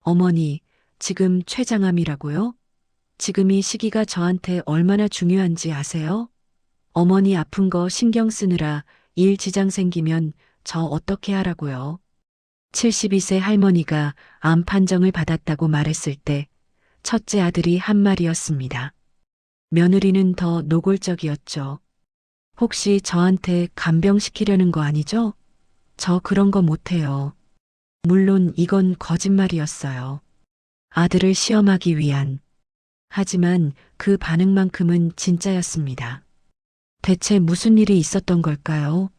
어머니, 지금 췌장암이라고요? 지금 이 시기가 저한테 얼마나 중요한지 아세요? 어머니 아픈 거 신경 쓰느라 일 지장 생기면 저 어떻게 하라고요? 72세 할머니가 암 판정을 받았다고 말했을 때 첫째 아들이 한 말이었습니다. 며느리는 더 노골적이었죠. 혹시 저한테 간병시키려는 거 아니죠? 저 그런 거 못해요. 물론 이건 거짓말이었어요. 아들을 시험하기 위한. 하지만 그 반응만큼은 진짜였습니다. 대체 무슨 일이 있었던 걸까요?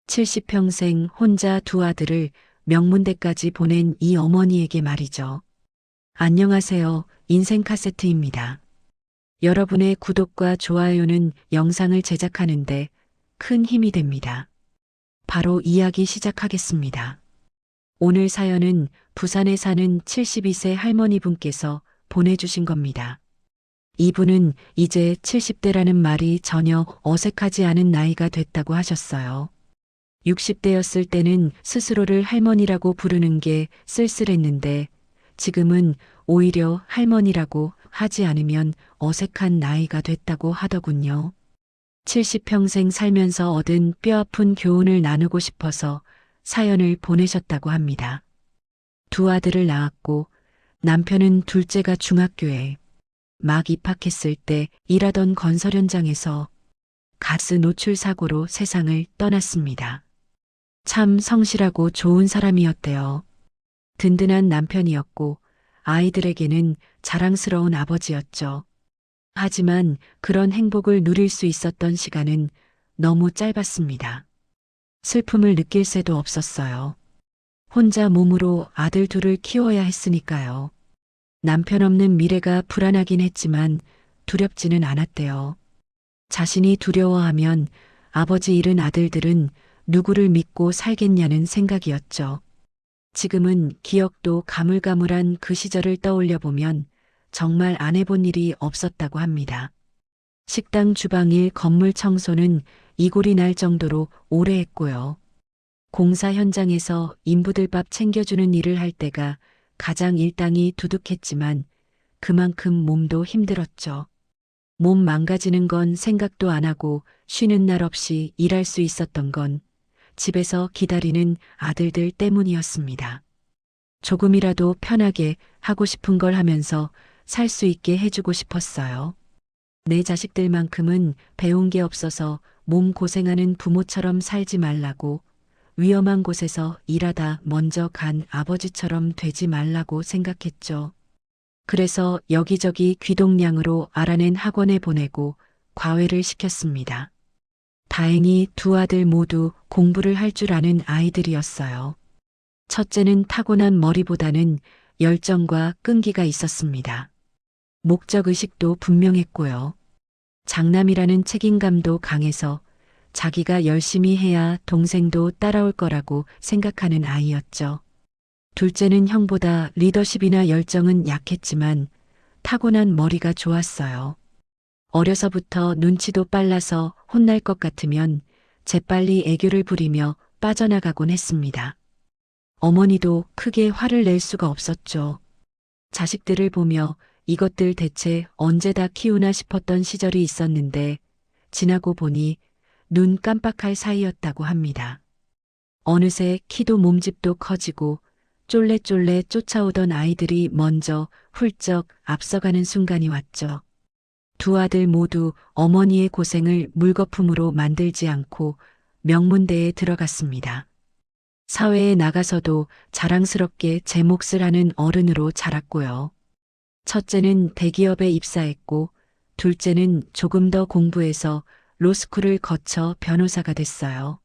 70평생 혼자 두 아들을 명문대까지 보낸 이 어머니에게 말이죠. 안녕하세요. 인생 카세트입니다. 여러분의 구독과 좋아요는 영상을 제작하는데 큰 힘이 됩니다. 바로 이야기 시작하겠습니다. 오늘 사연은 부산에 사는 72세 할머니 분께서 보내주신 겁니다. 이분은 이제 70대라는 말이 전혀 어색하지 않은 나이가 됐다고 하셨어요. 60대였을 때는 스스로를 할머니라고 부르는 게 쓸쓸했는데 지금은 오히려 할머니라고 하지 않으면 어색한 나이가 됐다고 하더군요. 70평생 살면서 얻은 뼈아픈 교훈을 나누고 싶어서 사연을 보내셨다고 합니다. 두 아들을 낳았고 남편은 둘째가 중학교에 막 입학했을 때 일하던 건설 현장에서 가스 노출 사고로 세상을 떠났습니다. 참 성실하고 좋은 사람이었대요. 든든한 남편이었고 아이들에게는 자랑스러운 아버지였죠. 하지만 그런 행복을 누릴 수 있었던 시간은 너무 짧았습니다. 슬픔을 느낄 새도 없었어요. 혼자 몸으로 아들 둘을 키워야 했으니까요. 남편 없는 미래가 불안하긴 했지만 두렵지는 않았대요. 자신이 두려워하면 아버지 잃은 아들들은 누구를 믿고 살겠냐는 생각이었죠. 지금은 기억도 가물가물한 그 시절을 떠올려 보면 정말 안 해본 일이 없었다고 합니다. 식당 주방일 건물 청소는 이골이 날 정도로 오래 했고요. 공사 현장에서 인부들 밥 챙겨주는 일을 할 때가 가장 일당이 두둑했지만 그만큼 몸도 힘들었죠. 몸 망가지는 건 생각도 안 하고 쉬는 날 없이 일할 수 있었던 건 집에서 기다리는 아들들 때문이었습니다. 조금이라도 편하게 하고 싶은 걸 하면서 살 수 있게 해주고 싶었어요. 내 자식들만큼은 배운 게 없어서 몸 고생하는 부모처럼 살지 말라고, 위험한 곳에서 일하다 먼저 간 아버지처럼 되지 말라고 생각했죠. 그래서 여기저기 귀동냥으로 알아낸 학원에 보내고 과외를 시켰습니다. 다행히 두 아들 모두 공부를 할 줄 아는 아이들이었어요. 첫째는 타고난 머리보다는 열정과 끈기가 있었습니다. 목적의식도 분명했고요. 장남이라는 책임감도 강해서 자기가 열심히 해야 동생도 따라올 거라고 생각하는 아이였죠. 둘째는 형보다 리더십이나 열정은 약했지만 타고난 머리가 좋았어요. 어려서부터 눈치도 빨라서 혼날 것 같으면 재빨리 애교를 부리며 빠져나가곤 했습니다. 어머니도 크게 화를 낼 수가 없었죠. 자식들을 보며 이것들 대체 언제 다 키우나 싶었던 시절이 있었는데 지나고 보니 눈 깜빡할 사이였다고 합니다. 어느새 키도 몸집도 커지고 쫄래쫄래 쫓아오던 아이들이 먼저 훌쩍 앞서가는 순간이 왔죠. 두 아들 모두 어머니의 고생을 물거품으로 만들지 않고 명문대에 들어갔습니다. 사회에 나가서도 자랑스럽게 제 몫을 하는 어른으로 자랐고요. 첫째는 대기업에 입사했고 둘째는 조금 더 공부해서 로스쿨을 거쳐 변호사가 됐어요.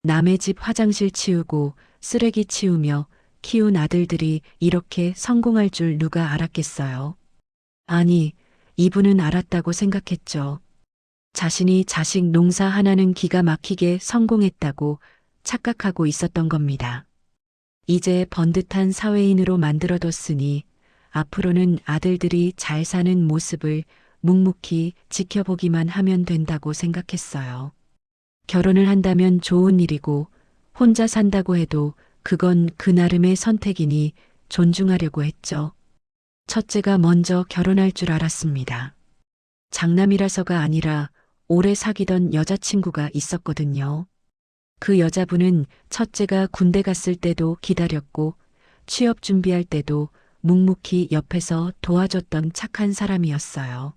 남의 집 화장실 치우고 쓰레기 치우며 키운 아들들이 이렇게 성공할 줄 누가 알았겠어요. 아니, 이분은 알았다고 생각했죠. 자신이 자식 농사 하나는 기가 막히게 성공했다고 착각하고 있었던 겁니다. 이제 번듯한 사회인으로 만들어뒀으니 앞으로는 아들들이 잘 사는 모습을 묵묵히 지켜보기만 하면 된다고 생각했어요. 결혼을 한다면 좋은 일이고 혼자 산다고 해도 그건 그 나름의 선택이니 존중하려고 했죠. 첫째가 먼저 결혼할 줄 알았습니다. 장남이라서가 아니라 오래 사귀던 여자친구가 있었거든요. 그 여자분은 첫째가 군대 갔을 때도 기다렸고 취업 준비할 때도 묵묵히 옆에서 도와줬던 착한 사람이었어요.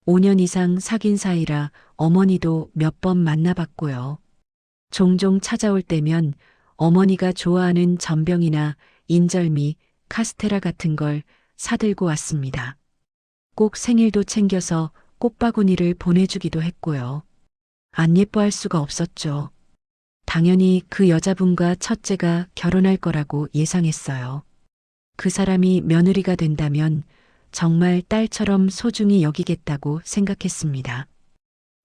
5년 이상 사귄 사이라 어머니도 몇 번 만나봤고요. 종종 찾아올 때면 어머니가 좋아하는 전병이나 인절미, 카스테라 같은 걸 사들고 왔습니다. 꼭 생일도 챙겨서 꽃바구니를 보내주기도 했고요. 안 예뻐할 수가 없었죠. 당연히 그 여자분과 첫째가 결혼할 거라고 예상했어요. 그 사람이 며느리가 된다면 정말 딸처럼 소중히 여기겠다고 생각했습니다.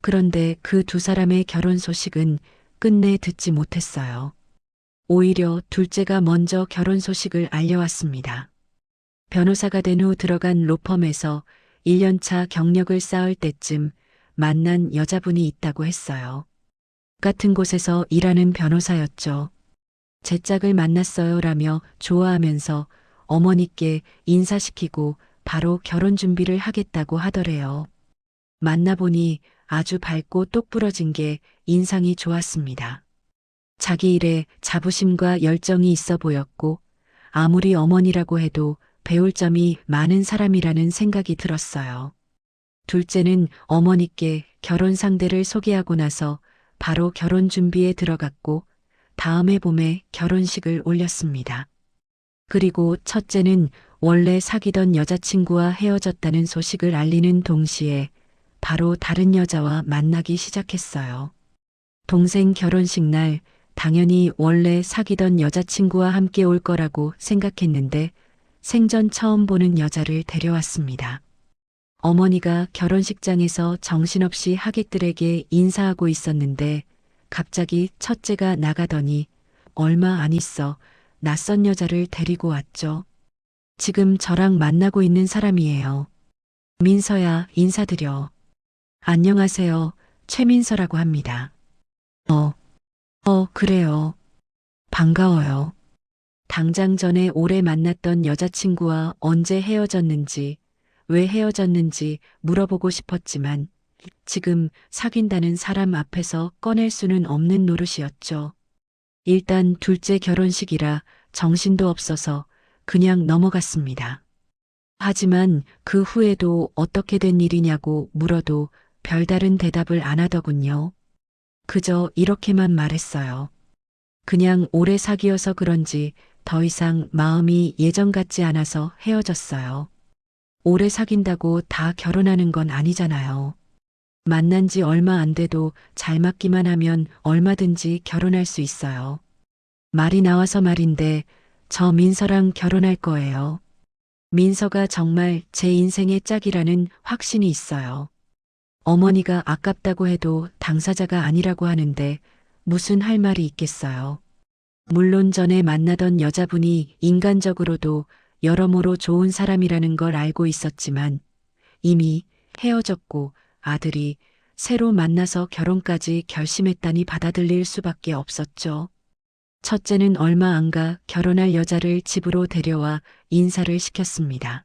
그런데 그 두 사람의 결혼 소식은 끝내 듣지 못했어요. 오히려 둘째가 먼저 결혼 소식을 알려왔습니다. 변호사가 된 후 들어간 로펌에서 1년차 경력을 쌓을 때쯤 만난 여자분이 있다고 했어요. 같은 곳에서 일하는 변호사였죠. 제 짝을 만났어요 라며 좋아하면서 어머니께 인사시키고 바로 결혼 준비를 하겠다고 하더래요. 만나보니 아주 밝고 똑부러진 게 인상이 좋았습니다. 자기 일에 자부심과 열정이 있어 보였고 아무리 어머니라고 해도 배울 점이 많은 사람이라는 생각이 들었어요. 둘째는 어머니께 결혼 상대를 소개하고 나서 바로 결혼 준비에 들어갔고 다음 해 봄에 결혼식을 올렸습니다. 그리고 첫째는 원래 사귀던 여자친구와 헤어졌다는 소식을 알리는 동시에 바로 다른 여자와 만나기 시작했어요. 동생 결혼식 날 당연히 원래 사귀던 여자친구와 함께 올 거라고 생각했는데 생전 처음 보는 여자를 데려왔습니다. 어머니가 결혼식장에서 정신없이 하객들에게 인사하고 있었는데 갑자기 첫째가 나가더니 얼마 안 있어 낯선 여자를 데리고 왔죠. 지금 저랑 만나고 있는 사람이에요. 민서야, 인사드려. 안녕하세요. 최민서라고 합니다. 그래요. 반가워요. 당장 전에 오래 만났던 여자친구와 언제 헤어졌는지, 왜 헤어졌는지 물어보고 싶었지만 지금 사귄다는 사람 앞에서 꺼낼 수는 없는 노릇이었죠. 일단 둘째 결혼식이라 정신도 없어서 그냥 넘어갔습니다. 하지만 그 후에도 어떻게 된 일이냐고 물어도 별다른 대답을 안 하더군요. 그저 이렇게만 말했어요. 그냥 오래 사귀어서 그런지 더 이상 마음이 예전 같지 않아서 헤어졌어요. 오래 사귄다고 다 결혼하는 건 아니잖아요. 만난 지 얼마 안 돼도 잘 맞기만 하면 얼마든지 결혼할 수 있어요. 말이 나와서 말인데 저 민서랑 결혼할 거예요. 민서가 정말 제 인생의 짝이라는 확신이 있어요. 어머니가 아깝다고 해도 당사자가 아니라고 하는데 무슨 할 말이 있겠어요. 물론 전에 만나던 여자분이 인간적으로도 여러모로 좋은 사람이라는 걸 알고 있었지만 이미 헤어졌고 아들이 새로 만나서 결혼까지 결심했다니 받아들일 수밖에 없었죠. 첫째는 얼마 안 가 결혼할 여자를 집으로 데려와 인사를 시켰습니다.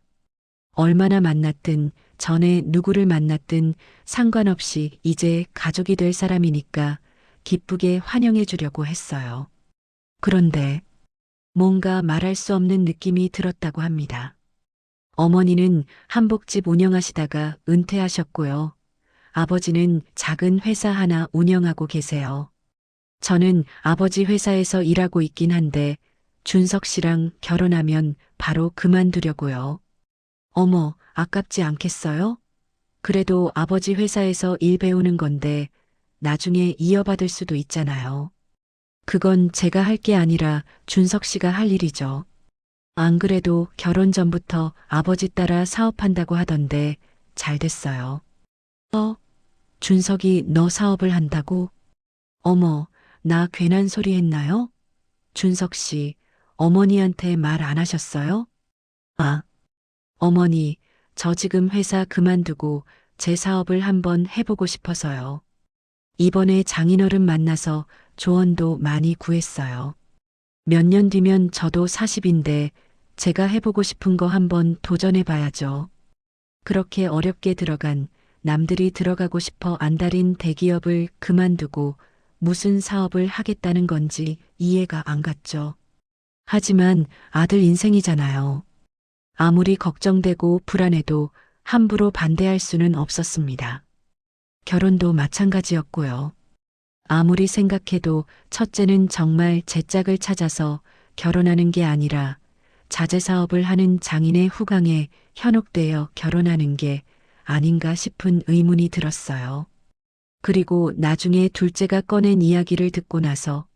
얼마나 만났든 전에 누구를 만났든 상관없이 이제 가족이 될 사람이니까 기쁘게 환영해 주려고 했어요. 그런데 뭔가 말할 수 없는 느낌이 들었다고 합니다. 어머니는 한복집 운영하시다가 은퇴하셨고요. 아버지는 작은 회사 하나 운영하고 계세요. 저는 아버지 회사에서 일하고 있긴 한데 준석 씨랑 결혼하면 바로 그만두려고요. 어머, 아깝지 않겠어요? 그래도 아버지 회사에서 일 배우는 건데 나중에 이어받을 수도 있잖아요. 그건 제가 할 게 아니라 준석 씨가 할 일이죠. 안 그래도 결혼 전부터 아버지 따라 사업한다고 하던데 잘 됐어요. 준석이 너 사업을 한다고? 어머, 나 괜한 소리 했나요? 준석 씨, 어머니한테 말 안 하셨어요? 어머니, 저 지금 회사 그만두고 제 사업을 한번 해보고 싶어서요. 이번에 장인어른 만나서 조언도 많이 구했어요. 몇 년 뒤면 저도 40인데 제가 해보고 싶은 거 한번 도전해봐야죠. 그렇게 어렵게 들어간 남들이 들어가고 싶어 안달인 대기업을 그만두고 무슨 사업을 하겠다는 건지 이해가 안 갔죠. 하지만 아들 인생이잖아요. 아무리 걱정되고 불안해도 함부로 반대할 수는 없었습니다. 결혼도 마찬가지였고요. 아무리 생각해도 첫째는 정말 제 짝을 찾아서 결혼하는 게 아니라 자재 사업을 하는 장인의 후광에 현혹되어 결혼하는 게 아닌가 싶은 의문이 들었어요. 그리고 나중에 둘째가 꺼낸 이야기를 듣고 나서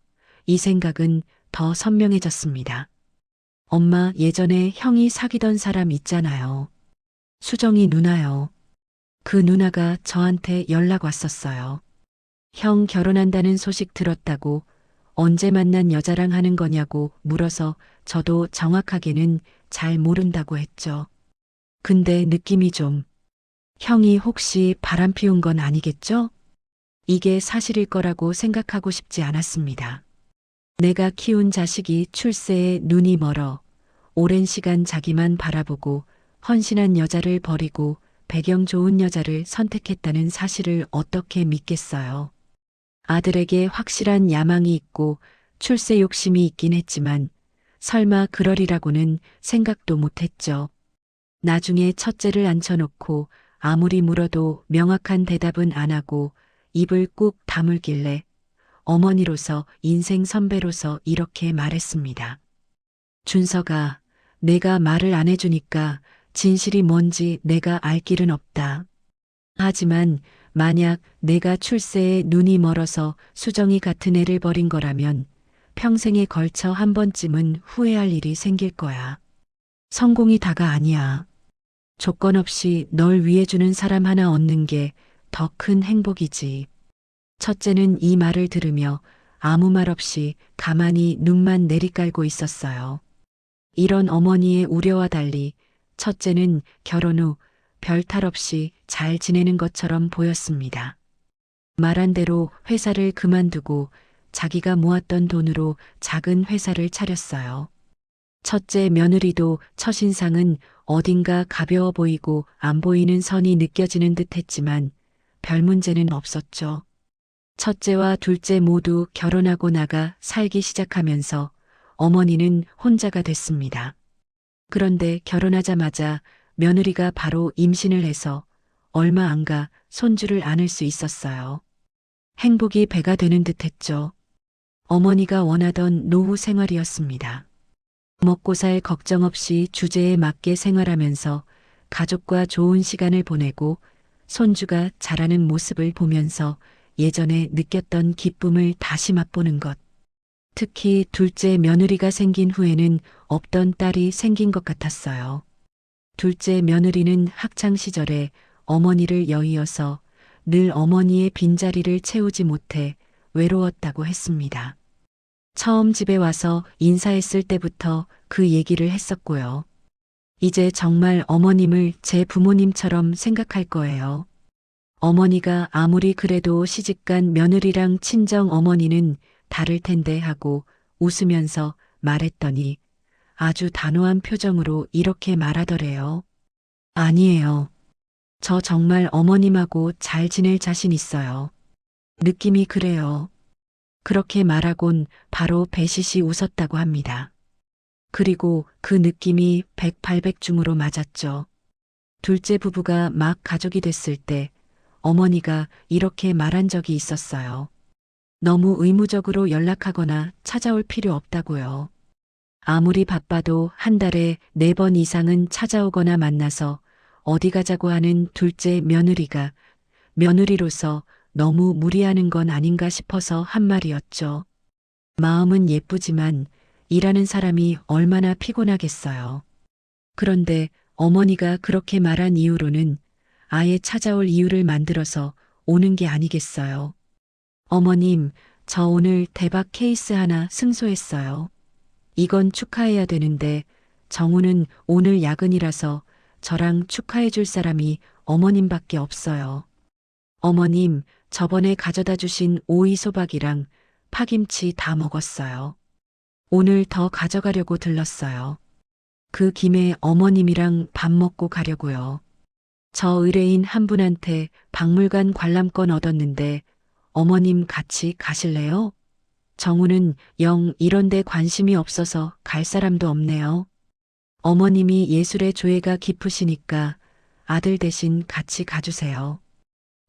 이 생각은 더 선명해졌습니다. 엄마, 예전에 형이 사귀던 사람 있잖아요. 수정이 누나요. 그 누나가 저한테 연락 왔었어요. 형 결혼한다는 소식 들었다고 언제 만난 여자랑 하는 거냐고 물어서 저도 정확하게는 잘 모른다고 했죠. 근데 느낌이 좀, 형이 혹시 바람 피운 건 아니겠죠? 이게 사실일 거라고 생각하고 싶지 않았습니다. 내가 키운 자식이 출세에 눈이 멀어 오랜 시간 자기만 바라보고 헌신한 여자를 버리고 배경 좋은 여자를 선택했다는 사실을 어떻게 믿겠어요. 아들에게 확실한 야망이 있고 출세 욕심이 있긴 했지만 설마 그러리라고는 생각도 못했죠. 나중에 첫째를 앉혀놓고 아무리 물어도 명확한 대답은 안 하고 입을 꾹 다물길래 어머니로서 인생 선배로서 이렇게 말했습니다. 준서가 내가 말을 안 해주니까 진실이 뭔지 내가 알 길은 없다. 하지만 만약 내가 출세에 눈이 멀어서 수정이 같은 애를 버린 거라면 평생에 걸쳐 한 번쯤은 후회할 일이 생길 거야. 성공이 다가 아니야. 조건 없이 널 위해주는 사람 하나 얻는 게 더 큰 행복이지. 첫째는 이 말을 들으며 아무 말 없이 가만히 눈만 내리깔고 있었어요. 이런 어머니의 우려와 달리 첫째는 결혼 후 별 탈 없이 잘 지내는 것처럼 보였습니다. 말한 대로 회사를 그만두고 자기가 모았던 돈으로 작은 회사를 차렸어요. 첫째 며느리도 첫인상은 어딘가 가벼워 보이고 안 보이는 선이 느껴지는 듯 했지만 별 문제는 없었죠. 첫째와 둘째 모두 결혼하고 나가 살기 시작하면서 어머니는 혼자가 됐습니다. 그런데 결혼하자마자 며느리가 바로 임신을 해서 얼마 안 가 손주를 안을 수 있었어요. 행복이 배가 되는 듯 했죠. 어머니가 원하던 노후 생활이었습니다. 먹고 살 걱정 없이 주제에 맞게 생활하면서 가족과 좋은 시간을 보내고 손주가 자라는 모습을 보면서 예전에 느꼈던 기쁨을 다시 맛보는 것. 특히 둘째 며느리가 생긴 후에는 없던 딸이 생긴 것 같았어요. 둘째 며느리는 학창 시절에 어머니를 여의어서 늘 어머니의 빈자리를 채우지 못해 외로웠다고 했습니다. 처음 집에 와서 인사했을 때부터 그 얘기를 했었고요. 이제 정말 어머님을 제 부모님처럼 생각할 거예요. 어머니가 아무리 그래도 시집간 며느리랑 친정 어머니는 다를 텐데 하고 웃으면서 말했더니 아주 단호한 표정으로 이렇게 말하더래요. 아니에요. 저 정말 어머님하고 잘 지낼 자신 있어요. 느낌이 그래요. 그렇게 말하곤 바로 배시시 웃었다고 합니다. 그리고 그 느낌이 백발백중으로 맞았죠. 둘째 부부가 막 가족이 됐을 때 어머니가 이렇게 말한 적이 있었어요. 너무 의무적으로 연락하거나 찾아올 필요 없다고요. 아무리 바빠도 한 달에 4번 이상은 찾아오거나 만나서 어디 가자고 하는 둘째 며느리가 며느리로서 너무 무리하는 건 아닌가 싶어서 한 말이었죠. 마음은 예쁘지만 일하는 사람이 얼마나 피곤하겠어요. 그런데 어머니가 그렇게 말한 이후로는 아예 찾아올 이유를 만들어서 오는 게 아니겠어요. 어머님, 저 오늘 대박 케이스 하나 승소했어요. 이건 축하해야 되는데 정우는 오늘 야근이라서 저랑 축하해 줄 사람이 어머님밖에 없어요. 어머님, 저번에 가져다 주신 오이소박이랑 파김치 다 먹었어요. 오늘 더 가져가려고 들렀어요. 그 김에 어머님이랑 밥 먹고 가려고요. 저 의뢰인 한 분한테 박물관 관람권 얻었는데 어머님 같이 가실래요? 정우는 영 이런 데 관심이 없어서 갈 사람도 없네요. 어머님이 예술의 조예가 깊으시니까 아들 대신 같이 가주세요.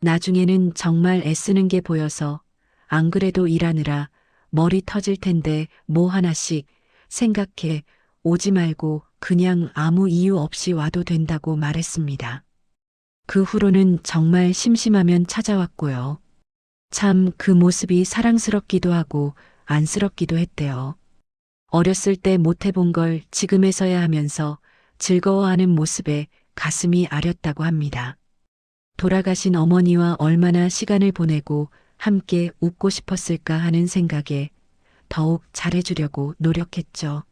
나중에는 정말 애쓰는 게 보여서 안 그래도 일하느라 머리 터질 텐데 뭐 하나씩 생각해 오지 말고 그냥 아무 이유 없이 와도 된다고 말했습니다. 그 후로는 정말 심심하면 찾아왔고요. 참 그 모습이 사랑스럽기도 하고 안쓰럽기도 했대요. 어렸을 때 못해본 걸 지금에서야 하면서 즐거워하는 모습에 가슴이 아렸다고 합니다. 돌아가신 어머니와 얼마나 시간을 보내고 함께 웃고 싶었을까 하는 생각에 더욱 잘해주려고 노력했죠.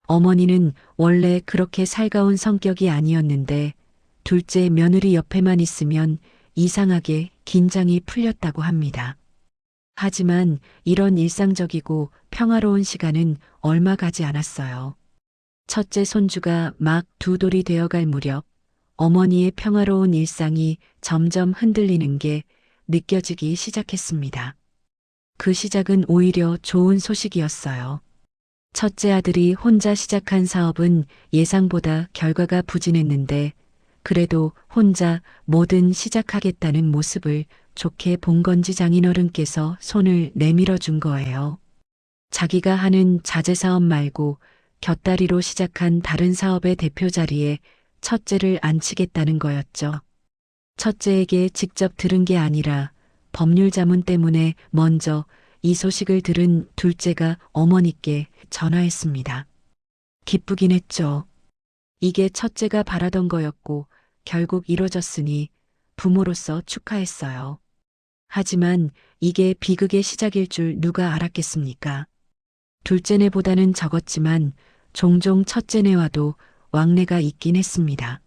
어머니는 원래 그렇게 살가운 성격이 아니었는데 둘째 며느리 옆에만 있으면 이상하게 긴장이 풀렸다고 합니다. 하지만 이런 일상적이고 평화로운 시간은 얼마 가지 않았어요. 첫째 손주가 막 두 돌이 되어갈 무렵 어머니의 평화로운 일상이 점점 흔들리는 게 느껴지기 시작했습니다. 그 시작은 오히려 좋은 소식이었어요. 첫째 아들이 혼자 시작한 사업은 예상보다 결과가 부진했는데 그래도 혼자 뭐든 시작하겠다는 모습을 좋게 본 건지 장인어른께서 손을 내밀어 준 거예요. 자기가 하는 자재 사업 말고 곁다리로 시작한 다른 사업의 대표 자리에 첫째를 앉히겠다는 거였죠. 첫째에게 직접 들은 게 아니라 법률 자문 때문에 먼저 이 소식을 들은 둘째가 어머니께 전화했습니다. 기쁘긴 했죠. 이게 첫째가 바라던 거였고 결국 이뤄졌으니 부모로서 축하했어요. 하지만 이게 비극의 시작일 줄 누가 알았겠습니까? 둘째네보다는 적었지만 종종 첫째네와도 왕래가 있긴 했습니다.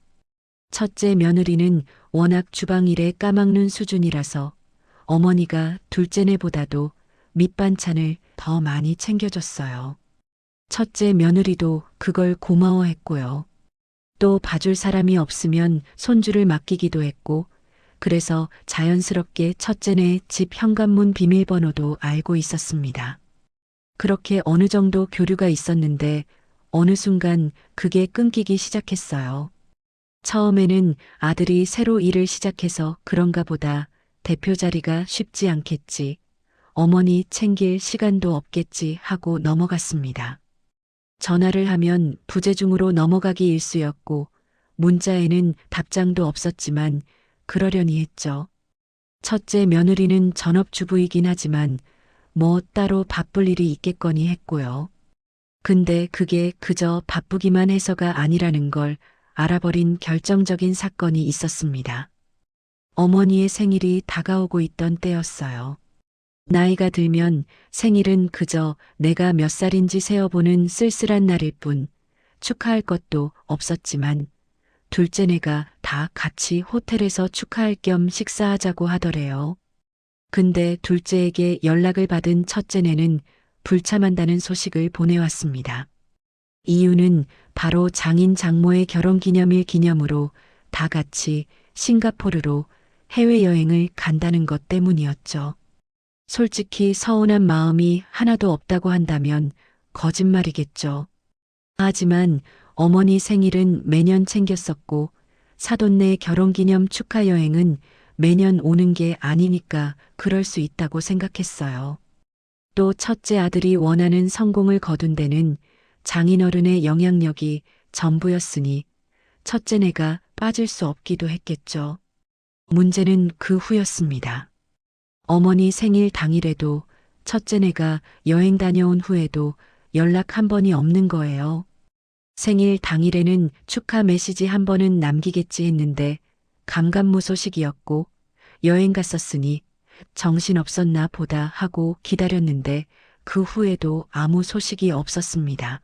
첫째 며느리는 워낙 주방일에 까막눈 수준이라서 어머니가 둘째네보다도 밑반찬을 더 많이 챙겨줬어요. 첫째 며느리도 그걸 고마워했고요. 또 봐줄 사람이 없으면 손주를 맡기기도 했고 그래서 자연스럽게 첫째네 집 현관문 비밀번호도 알고 있었습니다. 그렇게 어느 정도 교류가 있었는데 어느 순간 그게 끊기기 시작했어요. 처음에는 아들이 새로 일을 시작해서 그런가 보다 대표 자리가 쉽지 않겠지, 어머니 챙길 시간도 없겠지 하고 넘어갔습니다. 전화를 하면 부재중으로 넘어가기 일쑤였고 문자에는 답장도 없었지만 그러려니 했죠. 첫째 며느리는 전업주부이긴 하지만 뭐 따로 바쁠 일이 있겠거니 했고요. 근데 그게 그저 바쁘기만 해서가 아니라는 걸 알아버린 결정적인 사건이 있었습니다. 어머니의 생일이 다가오고 있던 때였어요. 나이가 들면 생일은 그저 내가 몇 살인지 세어보는 쓸쓸한 날일 뿐 축하할 것도 없었지만 둘째네가 다 같이 호텔에서 축하할 겸 식사하자고 하더래요. 근데 둘째에게 연락을 받은 첫째네는 불참한다는 소식을 보내왔습니다. 이유는 바로 장인 장모의 결혼기념일 기념으로 다 같이 싱가포르로 해외여행을 간다는 것 때문이었죠. 솔직히 서운한 마음이 하나도 없다고 한다면 거짓말이겠죠. 하지만 어머니 생일은 매년 챙겼었고 사돈네 결혼기념 축하 여행은 매년 오는 게 아니니까 그럴 수 있다고 생각했어요. 또 첫째 아들이 원하는 성공을 거둔 데는 장인어른의 영향력이 전부였으니 첫째네가 빠질 수 없기도 했겠죠. 문제는 그 후였습니다. 어머니 생일 당일에도 첫째네가 여행 다녀온 후에도 연락 한 번이 없는 거예요. 생일 당일에는 축하 메시지 한 번은 남기겠지 했는데 감감무소식이었고 여행 갔었으니 정신없었나 보다 하고 기다렸는데 그 후에도 아무 소식이 없었습니다.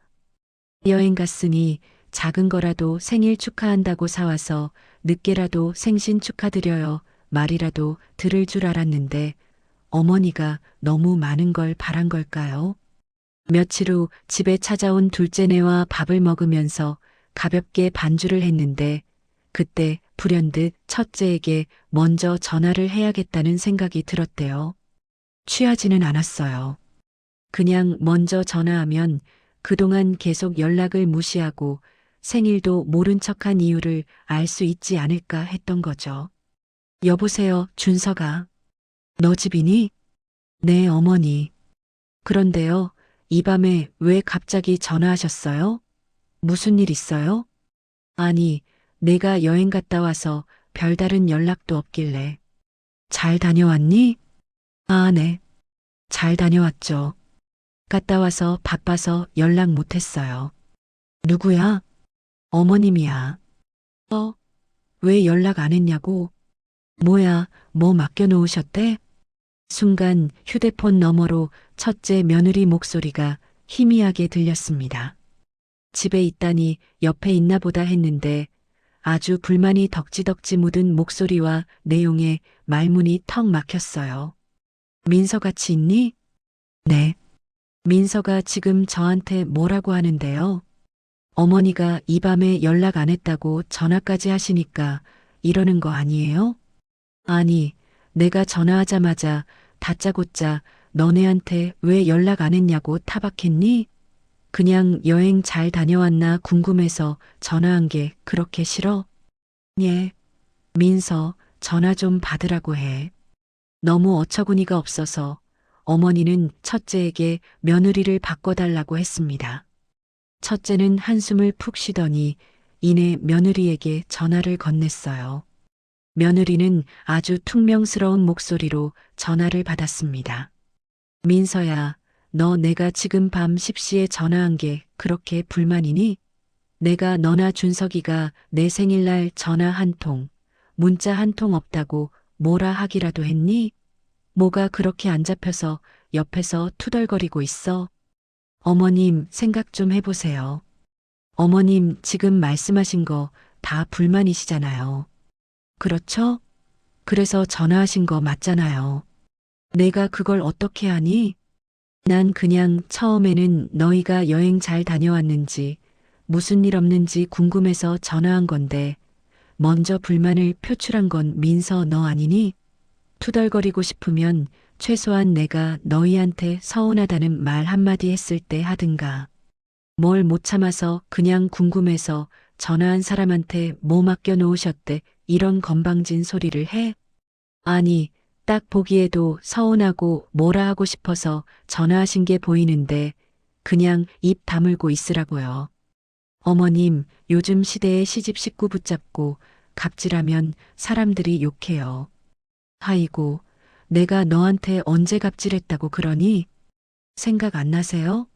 여행 갔으니 작은 거라도 생일 축하한다고 사와서 늦게라도 생신 축하드려요 말이라도 들을 줄 알았는데 어머니가 너무 많은 걸 바란 걸까요? 며칠 후 집에 찾아온 둘째네와 밥을 먹으면서 가볍게 반주를 했는데 그때 불현듯 첫째에게 먼저 전화를 해야겠다는 생각이 들었대요. 취하지는 않았어요. 그냥 먼저 전화하면 그동안 계속 연락을 무시하고 생일도 모른 척한 이유를 알 수 있지 않을까 했던 거죠. 여보세요, 준서가. 너 집이니? 네, 어머니. 그런데요, 이 밤에 왜 갑자기 전화하셨어요? 무슨 일 있어요? 아니, 내가 여행 갔다 와서 별다른 연락도 없길래. 잘 다녀왔니? 아, 네. 잘 다녀왔죠. 갔다 와서 바빠서 연락 못했어요. 누구야? 어머님이야. 어, 왜 연락 안 했냐고? 뭐야, 뭐 맡겨놓으셨대? 순간 휴대폰 너머로 첫째 며느리 목소리가 희미하게 들렸습니다. 집에 있다니 옆에 있나 보다 했는데 아주 불만이 덕지덕지 묻은 목소리와 내용에 말문이 턱 막혔어요. 민서 같이 있니? 네. 민서가 지금 저한테 뭐라고 하는데요? 어머니가 이 밤에 연락 안 했다고 전화까지 하시니까 이러는 거 아니에요? 아니, 내가 전화하자마자 다짜고짜 너네한테 왜 연락 안 했냐고 타박했니? 그냥 여행 잘 다녀왔나 궁금해서 전화한 게 그렇게 싫어? 예. 민서, 전화 좀 받으라고 해. 너무 어처구니가 없어서 어머니는 첫째에게 며느리를 바꿔달라고 했습니다. 첫째는 한숨을 푹 쉬더니 이내 며느리에게 전화를 건넸어요. 며느리는 아주 퉁명스러운 목소리로 전화를 받았습니다. 민서야, 너 내가 지금 밤 10시에 전화한 게 그렇게 불만이니? 내가 너나 준석이가 내 생일날 전화 한 통, 문자 한 통 없다고 뭐라 하기라도 했니? 뭐가 그렇게 안 잡혀서 옆에서 투덜거리고 있어? 어머님 생각 좀 해보세요. 어머님 지금 말씀하신 거 다 불만이시잖아요. 그렇죠? 그래서 전화하신 거 맞잖아요. 내가 그걸 어떻게 하니? 난 그냥 처음에는 너희가 여행 잘 다녀왔는지 무슨 일 없는지 궁금해서 전화한 건데 먼저 불만을 표출한 건 민서 너 아니니? 투덜거리고 싶으면 최소한 내가 너희한테 서운하다는 말 한마디 했을 때 하든가. 뭘 못 참아서 그냥 궁금해서 전화한 사람한테 뭐 맡겨 놓으셨대 이런 건방진 소리를 해? 아니, 딱 보기에도 서운하고 뭐라 하고 싶어서 전화하신 게 보이는데 그냥 입 다물고 있으라고요. 어머님, 요즘 시대에 시집 식구 붙잡고 갑질하면 사람들이 욕해요. 아이고, 내가 너한테 언제 갑질했다고 그러니? 생각 안 나세요?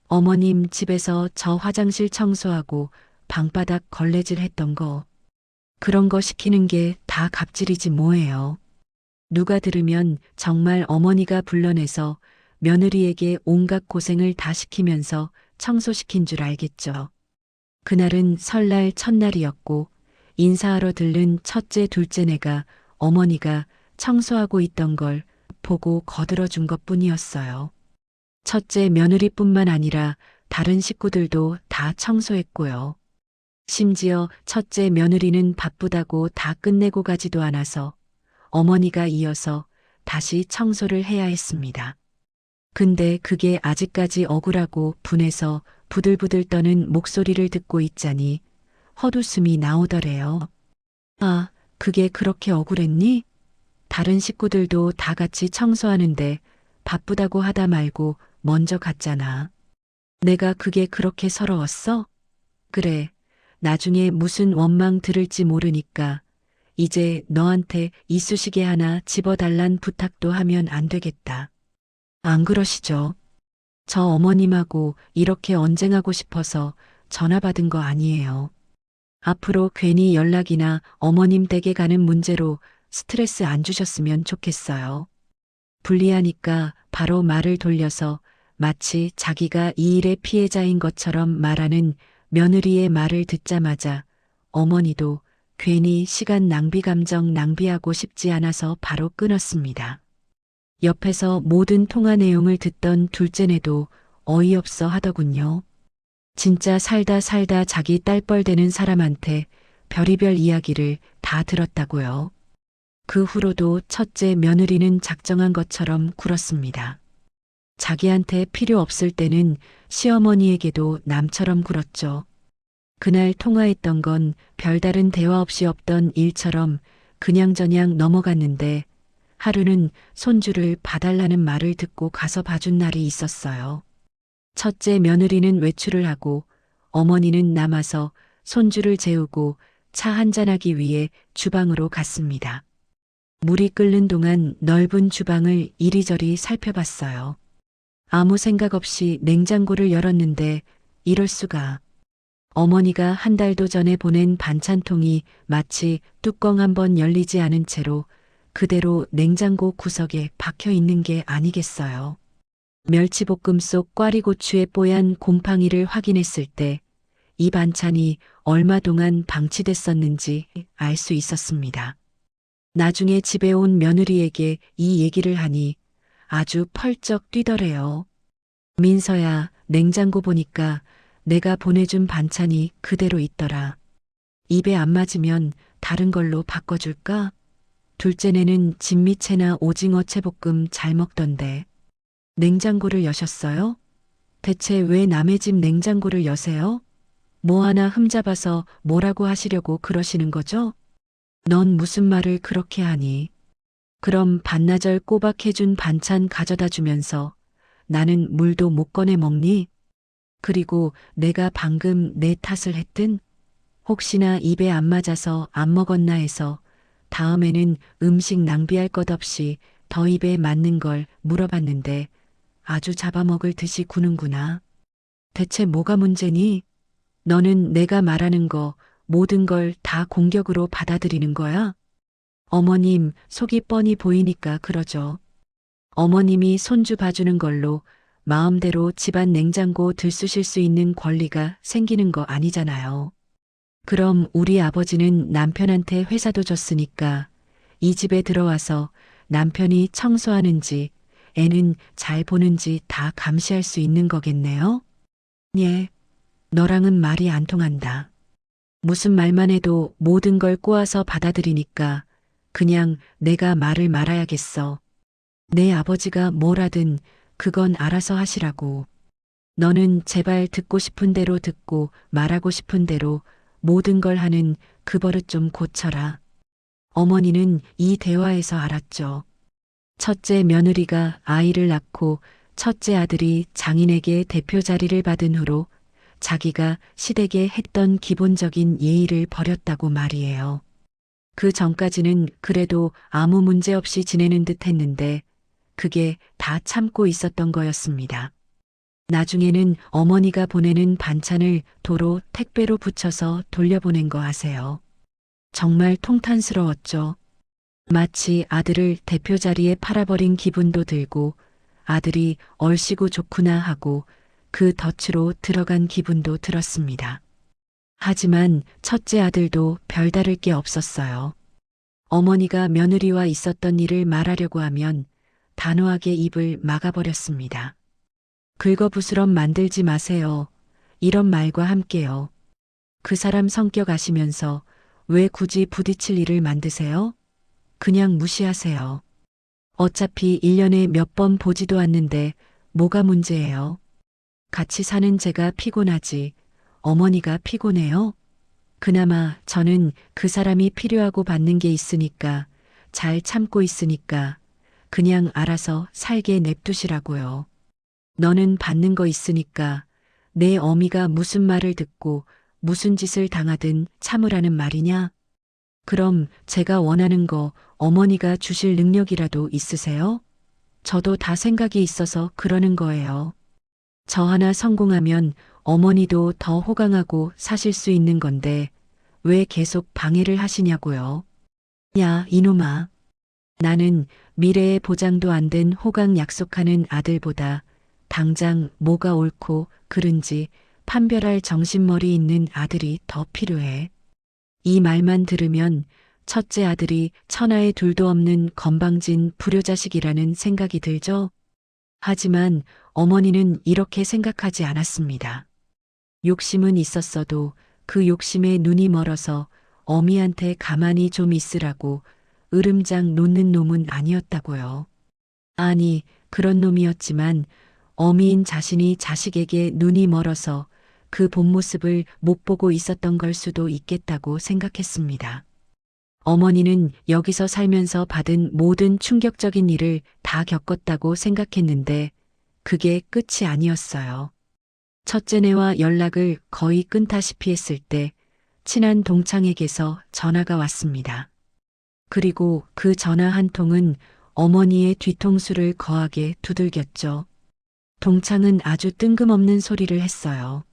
어머님 집에서 저 화장실 청소하고 방바닥 걸레질 했던 거. 그런 거 시키는 게 다 갑질이지 뭐예요. 누가 들으면 정말 어머니가 불러내서 며느리에게 온갖 고생을 다 시키면서 청소시킨 줄 알겠죠. 그날은 설날 첫날이었고 인사하러 들른 첫째 둘째네가 어머니가 청소하고 있던 걸 보고 거들어준 것뿐이었어요. 첫째 며느리뿐만 아니라 다른 식구들도 다 청소했고요. 심지어 첫째 며느리는 바쁘다고 다 끝내고 가지도 않아서 어머니가 이어서 다시 청소를 해야 했습니다. 근데 그게 아직까지 억울하고 분해서 부들부들 떠는 목소리를 듣고 있자니 헛웃음이 나오더래요. 아, 그게 그렇게 억울했니? 다른 식구들도 다 같이 청소하는데 바쁘다고 하다 말고 먼저 갔잖아. 내가 그게 그렇게 서러웠어? 그래. 나중에 무슨 원망 들을지 모르니까 이제 너한테 이쑤시개 하나 집어달란 부탁도 하면 안 되겠다. 안 그러시죠? 저 어머님하고 이렇게 언쟁하고 싶어서 전화 받은 거 아니에요. 앞으로 괜히 연락이나 어머님 댁에 가는 문제로 스트레스 안 주셨으면 좋겠어요. 불리하니까 바로 말을 돌려서 마치 자기가 이 일의 피해자인 것처럼 말하는 며느리의 말을 듣자마자 어머니도 괜히 시간 낭비 감정 낭비하고 싶지 않아서 바로 끊었습니다. 옆에서 모든 통화 내용을 듣던 둘째네도 어이없어 하더군요. 진짜 살다 살다 자기 딸뻘 되는 사람한테 별의별 이야기를 다 들었다고요. 그 후로도 첫째 며느리는 작정한 것처럼 굴었습니다. 자기한테 필요 없을 때는 시어머니에게도 남처럼 굴었죠. 그날 통화했던 건 별다른 대화 없이 없던 일처럼 그냥저냥 넘어갔는데 하루는 손주를 봐달라는 말을 듣고 가서 봐준 날이 있었어요. 첫째 며느리는 외출을 하고 어머니는 남아서 손주를 재우고 차 한잔하기 위해 주방으로 갔습니다. 물이 끓는 동안 넓은 주방을 이리저리 살펴봤어요. 아무 생각 없이 냉장고를 열었는데 이럴 수가. 어머니가 한 달도 전에 보낸 반찬통이 마치 뚜껑 한번 열리지 않은 채로 그대로 냉장고 구석에 박혀 있는 게 아니겠어요. 멸치볶음 속 꽈리고추에 뽀얀 곰팡이를 확인했을 때 이 반찬이 얼마 동안 방치됐었는지 알 수 있었습니다. 나중에 집에 온 며느리에게 이 얘기를 하니 아주 펄쩍 뛰더래요. 민서야, 냉장고 보니까 내가 보내준 반찬이 그대로 있더라. 입에 안 맞으면 다른 걸로 바꿔줄까? 둘째네는 진미채나 오징어 채볶음 잘 먹던데. 냉장고를 여셨어요? 대체 왜 남의 집 냉장고를 여세요? 뭐 하나 흠잡아서 뭐라고 하시려고 그러시는 거죠? 넌 무슨 말을 그렇게 하니? 그럼 반나절 꼬박 해준 반찬 가져다 주면서 나는 물도 못 꺼내 먹니? 그리고 내가 방금 내 탓을 했든 혹시나 입에 안 맞아서 안 먹었나 해서 다음에는 음식 낭비할 것 없이 더 입에 맞는 걸 물어봤는데 아주 잡아먹을 듯이 구는구나. 대체 뭐가 문제니? 너는 내가 말하는 거 모든 걸 다 공격으로 받아들이는 거야? 어머님 속이 뻔히 보이니까 그러죠. 어머님이 손주 봐주는 걸로 마음대로 집안 냉장고 들쑤실 수 있는 권리가 생기는 거 아니잖아요. 그럼 우리 아버지는 남편한테 회사도 줬으니까 이 집에 들어와서 남편이 청소하는지 애는 잘 보는지 다 감시할 수 있는 거겠네요? 예, 너랑은 말이 안 통한다. 무슨 말만 해도 모든 걸 꼬아서 받아들이니까 그냥 내가 말을 말아야겠어. 내 아버지가 뭘 하든 그건 알아서 하시라고. 너는 제발 듣고 싶은 대로 듣고 말하고 싶은 대로 모든 걸 하는 그 버릇 좀 고쳐라. 어머니는 이 대화에서 알았죠. 첫째 며느리가 아이를 낳고 첫째 아들이 장인에게 대표 자리를 받은 후로 자기가 시댁에 했던 기본적인 예의를 버렸다고 말이에요. 그 전까지는 그래도 아무 문제 없이 지내는 듯 했는데 그게 다 참고 있었던 거였습니다. 나중에는 어머니가 보내는 반찬을 도로 택배로 붙여서 돌려보낸 거 아세요? 정말 통탄스러웠죠. 마치 아들을 대표 자리에 팔아버린 기분도 들고 아들이 얼씨구 좋구나 하고 그 덫으로 들어간 기분도 들었습니다. 하지만 첫째 아들도 별다를 게 없었어요. 어머니가 며느리와 있었던 일을 말하려고 하면 단호하게 입을 막아버렸습니다. 긁어부스럼 만들지 마세요. 이런 말과 함께요. 그 사람 성격 아시면서 왜 굳이 부딪힐 일을 만드세요? 그냥 무시하세요. 어차피 1년에 몇 번 보지도 않는데 뭐가 문제예요? 같이 사는 제가 피곤하지. 어머니가 피곤해요? 그나마 저는 그 사람이 필요하고 받는 게 있으니까 잘 참고 있으니까 그냥 알아서 살게 냅두시라고요. 너는 받는 거 있으니까 내 어미가 무슨 말을 듣고 무슨 짓을 당하든 참으라는 말이냐? 그럼 제가 원하는 거 어머니가 주실 능력이라도 있으세요? 저도 다 생각이 있어서 그러는 거예요. 저 하나 성공하면 어머니도 더 호강하고 사실 수 있는 건데 왜 계속 방해를 하시냐고요. 야, 이놈아. 나는 미래의 보장도 안 된 호강 약속하는 아들보다 당장 뭐가 옳고 그른지 판별할 정신머리 있는 아들이 더 필요해. 이 말만 들으면 첫째 아들이 천하에 둘도 없는 건방진 불효자식이라는 생각이 들죠. 하지만 어머니는 이렇게 생각하지 않았습니다. 욕심은 있었어도 그 욕심에 눈이 멀어서 어미한테 가만히 좀 있으라고 으름장 놓는 놈은 아니었다고요. 아니, 그런 놈이었지만 어미인 자신이 자식에게 눈이 멀어서 그 본 모습을 못 보고 있었던 걸 수도 있겠다고 생각했습니다. 어머니는 여기서 살면서 받은 모든 충격적인 일을 다 겪었다고 생각했는데 그게 끝이 아니었어요. 첫째네와 연락을 거의 끊다시피 했을 때 친한 동창에게서 전화가 왔습니다. 그리고 그 전화 한 통은 어머니의 뒤통수를 거하게 두들겼죠. 동창은 아주 뜬금없는 소리를 했어요.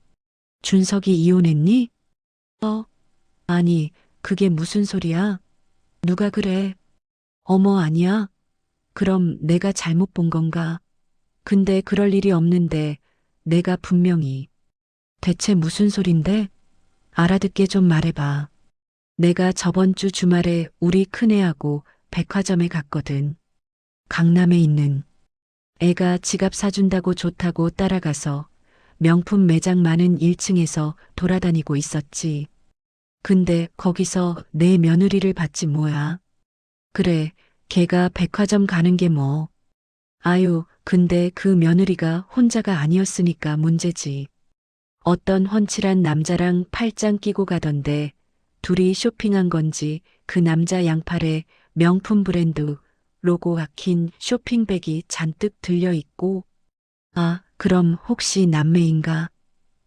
준석이 이혼했니? 아니, 그게 무슨 소리야? 누가 그래? 어머, 아니야? 그럼 내가 잘못 본 건가? 근데 그럴 일이 없는데 내가 분명히. 대체 무슨 소린데? 알아듣게 좀 말해봐. 내가 저번 주 주말에 우리 큰애하고 백화점에 갔거든. 강남에 있는. 애가 지갑 사준다고 좋다고 따라가서 명품 매장 많은 1층에서 돌아다니고 있었지. 근데 거기서 내 며느리를 봤지 뭐야. 그래, 걔가 백화점 가는 게 뭐. 아유, 근데 그 며느리가 혼자가 아니었으니까 문제지. 어떤 훤칠한 남자랑 팔짱 끼고 가던데 둘이 쇼핑한 건지 그 남자 양팔에 명품 브랜드 로고 박힌 쇼핑백이 잔뜩 들려 있고, 아, 그럼 혹시 남매인가?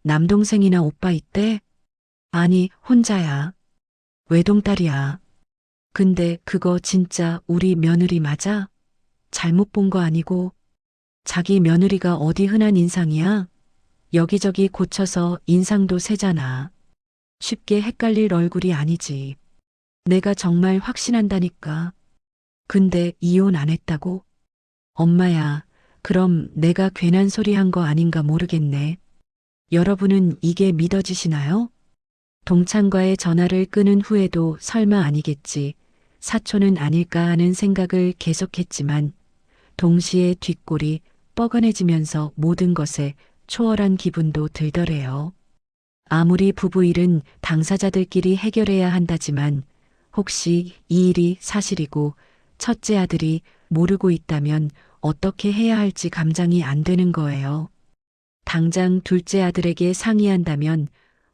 남동생이나 오빠 있대? 아니, 혼자야. 외동딸이야. 근데 그거 진짜 우리 며느리 맞아? 잘못 본 거 아니고? 자기 며느리가 어디 흔한 인상이야? 여기저기 고쳐서 인상도 세잖아. 쉽게 헷갈릴 얼굴이 아니지. 내가 정말 확신한다니까. 근데 이혼 안 했다고? 엄마야, 그럼 내가 괜한 소리 한 거 아닌가 모르겠네. 여러분은 이게 믿어지시나요? 동창과의 전화를 끊은 후에도 설마 아니겠지. 사촌은 아닐까 하는 생각을 계속했지만 동시에 뒷골이 뻐근해지면서 모든 것에 초월한 기분도 들더래요. 아무리 부부 일은 당사자들끼리 해결해야 한다지만 혹시 이 일이 사실이고 첫째 아들이 모르고 있다면 어떻게 해야 할지 감당이 안 되는 거예요. 당장 둘째 아들에게 상의한다면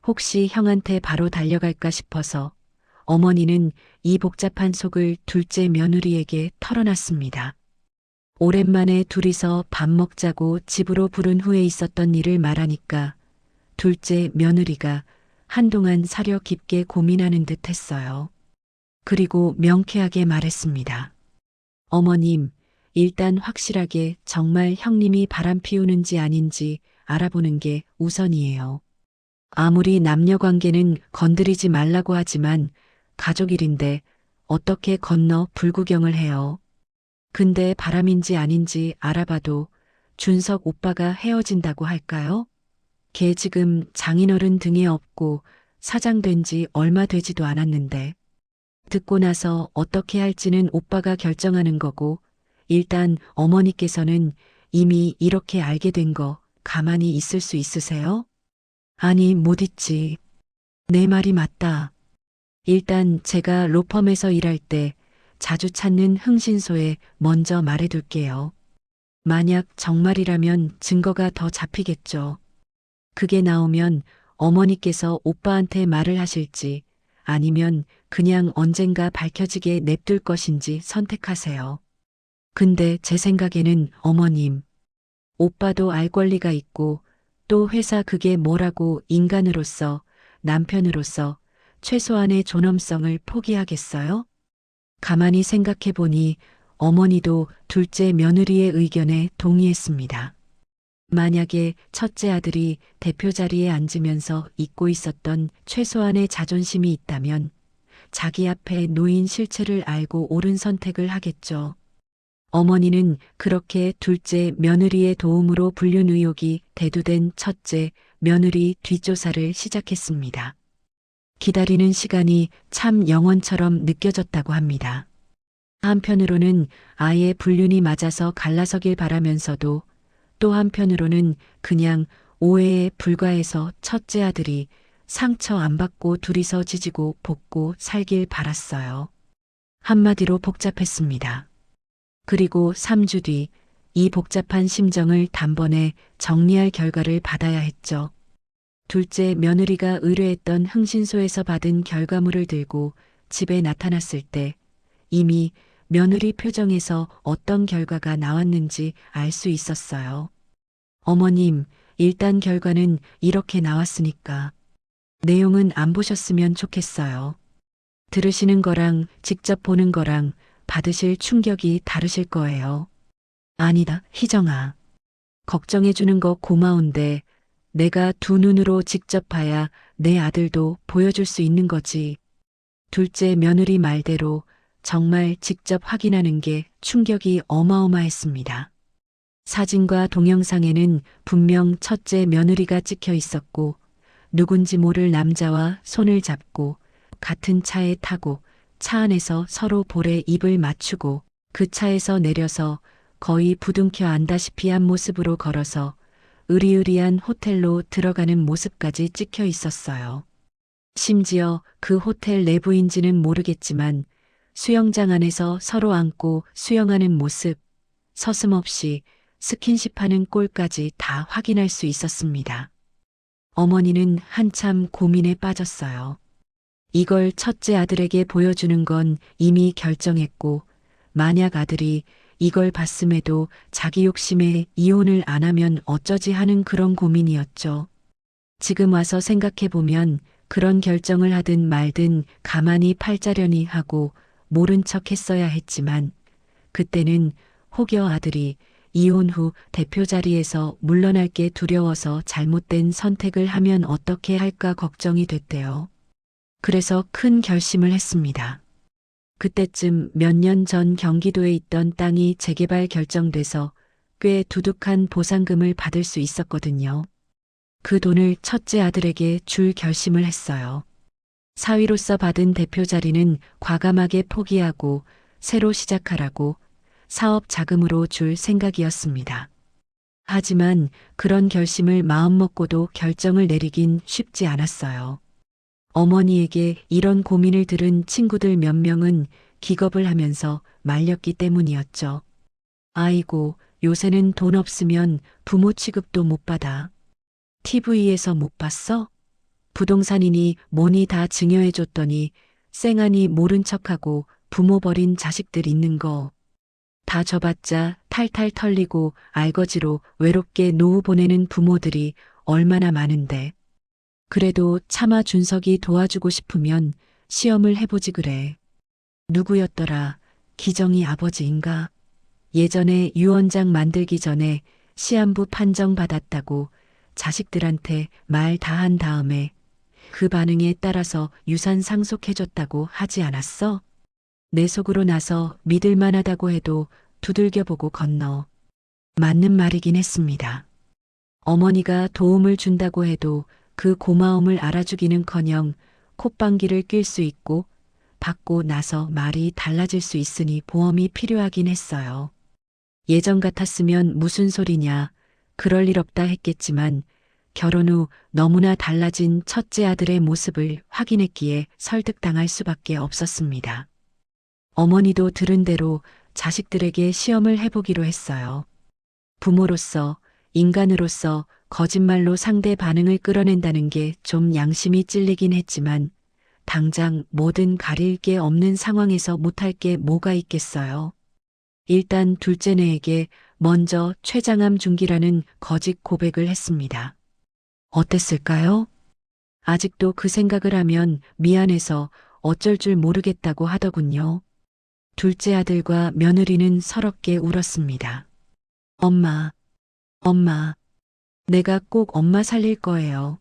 혹시 형한테 바로 달려갈까 싶어서 어머니는 이 복잡한 속을 둘째 며느리에게 털어놨습니다. 오랜만에 둘이서 밥 먹자고 집으로 부른 후에 있었던 일을 말하니까 둘째 며느리가 한동안 사려 깊게 고민하는 듯 했어요. 그리고 명쾌하게 말했습니다. 어머님, 일단 확실하게 정말 형님이 바람 피우는지 아닌지 알아보는 게 우선이에요. 아무리 남녀 관계는 건드리지 말라고 하지만 가족 일인데 어떻게 건너 불구경을 해요. 근데 바람인지 아닌지 알아봐도 준석 오빠가 헤어진다고 할까요? 걔 지금 장인어른 등에 업고 사장된 지 얼마 되지도 않았는데 듣고 나서 어떻게 할지는 오빠가 결정하는 거고 일단 어머니께서는 이미 이렇게 알게 된 거 가만히 있을 수 있으세요? 아니, 못 있지. 내 말이 맞다. 일단 제가 로펌에서 일할 때 자주 찾는 흥신소에 먼저 말해둘게요. 만약 정말이라면 증거가 더 잡히겠죠. 그게 나오면 어머니께서 오빠한테 말을 하실지 아니면 그냥 언젠가 밝혀지게 냅둘 것인지 선택하세요. 근데 제 생각에는 어머님, 오빠도 알 권리가 있고 또 회사 그게 뭐라고 인간으로서 남편으로서 최소한의 존엄성을 포기하겠어요? 가만히 생각해 보니 어머니도 둘째 며느리의 의견에 동의했습니다. 만약에 첫째 아들이 대표 자리에 앉으면서 잊고 있었던 최소한의 자존심이 있다면 자기 앞에 놓인 실체를 알고 옳은 선택을 하겠죠. 어머니는 그렇게 둘째 며느리의 도움으로 불륜 의혹이 대두된 첫째 며느리 뒷조사를 시작했습니다. 기다리는 시간이 참 영원처럼 느껴졌다고 합니다. 한편으로는 아예 불륜이 맞아서 갈라서길 바라면서도 또 한편으로는 그냥 오해에 불과해서 첫째 아들이 상처 안 받고 둘이서 지지고 볶고 살길 바랐어요. 한마디로 복잡했습니다. 그리고 3주 뒤 이 복잡한 심정을 단번에 정리할 결과를 받아야 했죠. 둘째 며느리가 의뢰했던 흥신소에서 받은 결과물을 들고 집에 나타났을 때 이미 며느리 표정에서 어떤 결과가 나왔는지 알 수 있었어요. 어머님, 일단 결과는 이렇게 나왔으니까 내용은 안 보셨으면 좋겠어요. 들으시는 거랑 직접 보는 거랑 받으실 충격이 다르실 거예요. 아니다, 희정아. 걱정해주는 거 고마운데 내가 두 눈으로 직접 봐야 내 아들도 보여줄 수 있는 거지. 둘째 며느리 말대로 정말 직접 확인하는 게 충격이 어마어마했습니다. 사진과 동영상에는 분명 첫째 며느리가 찍혀 있었고 누군지 모를 남자와 손을 잡고 같은 차에 타고 차 안에서 서로 볼에 입을 맞추고 그 차에서 내려서 거의 부둥켜 안다시피 한 모습으로 걸어서 으리으리한 호텔로 들어가는 모습까지 찍혀 있었어요. 심지어 그 호텔 내부인지는 모르겠지만 수영장 안에서 서로 안고 수영하는 모습, 서슴없이 스킨십하는 꼴까지 다 확인할 수 있었습니다. 어머니는 한참 고민에 빠졌어요. 이걸 첫째 아들에게 보여주는 건 이미 결정했고 만약 아들이 이걸 봤음에도 자기 욕심에 이혼을 안 하면 어쩌지 하는 그런 고민이었죠. 지금 와서 생각해보면 그런 결정을 하든 말든 가만히 팔자려니 하고 모른 척 했어야 했지만 그때는 혹여 아들이 이혼 후 대표 자리에서 물러날 게 두려워서 잘못된 선택을 하면 어떻게 할까 걱정이 됐대요. 그래서 큰 결심을 했습니다. 그때쯤 몇 년 전 경기도에 있던 땅이 재개발 결정돼서 꽤 두둑한 보상금을 받을 수 있었거든요. 그 돈을 첫째 아들에게 줄 결심을 했어요. 사위로서 받은 대표 자리는 과감하게 포기하고 새로 시작하라고 사업 자금으로 줄 생각이었습니다. 하지만 그런 결심을 마음먹고도 결정을 내리긴 쉽지 않았어요. 어머니에게 이런 고민을 들은 친구들 몇 명은 기겁을 하면서 말렸기 때문이었죠. 아이고, 요새는 돈 없으면 부모 취급도 못 받아. TV에서 못 봤어? 부동산이니 뭐니 다 증여해줬더니 쌩하니 모른 척하고 부모 버린 자식들 있는 거. 다 져봤자 탈탈 털리고 알거지로 외롭게 노후 보내는 부모들이 얼마나 많은데. 그래도 차마 준석이 도와주고 싶으면 시험을 해보지 그래. 누구였더라? 기정이 아버지인가? 예전에 유언장 만들기 전에 시한부 판정 받았다고 자식들한테 말 다 한 다음에 그 반응에 따라서 유산 상속해줬다고 하지 않았어? 내 속으로 나서 믿을만하다고 해도 두들겨보고 건너. 맞는 말이긴 했습니다. 어머니가 도움을 준다고 해도 그 고마움을 알아주기는커녕 콧방귀를 낄 수 있고 받고 나서 말이 달라질 수 있으니 보험이 필요하긴 했어요. 예전 같았으면 무슨 소리냐, 그럴 일 없다 했겠지만 결혼 후 너무나 달라진 첫째 아들의 모습을 확인했기에 설득당할 수밖에 없었습니다. 어머니도 들은 대로 자식들에게 시험을 해보기로 했어요. 부모로서, 인간으로서 거짓말로 상대 반응을 끌어낸다는 게 좀 양심이 찔리긴 했지만 당장 뭐든 가릴 게 없는 상황에서 못할 게 뭐가 있겠어요. 일단 둘째네에게 먼저 췌장암 중기라는 거짓 고백을 했습니다. 어땠을까요? 아직도 그 생각을 하면 미안해서 어쩔 줄 모르겠다고 하더군요. 둘째 아들과 며느리는 서럽게 울었습니다. 엄마, 엄마, 내가 꼭 엄마 살릴 거예요.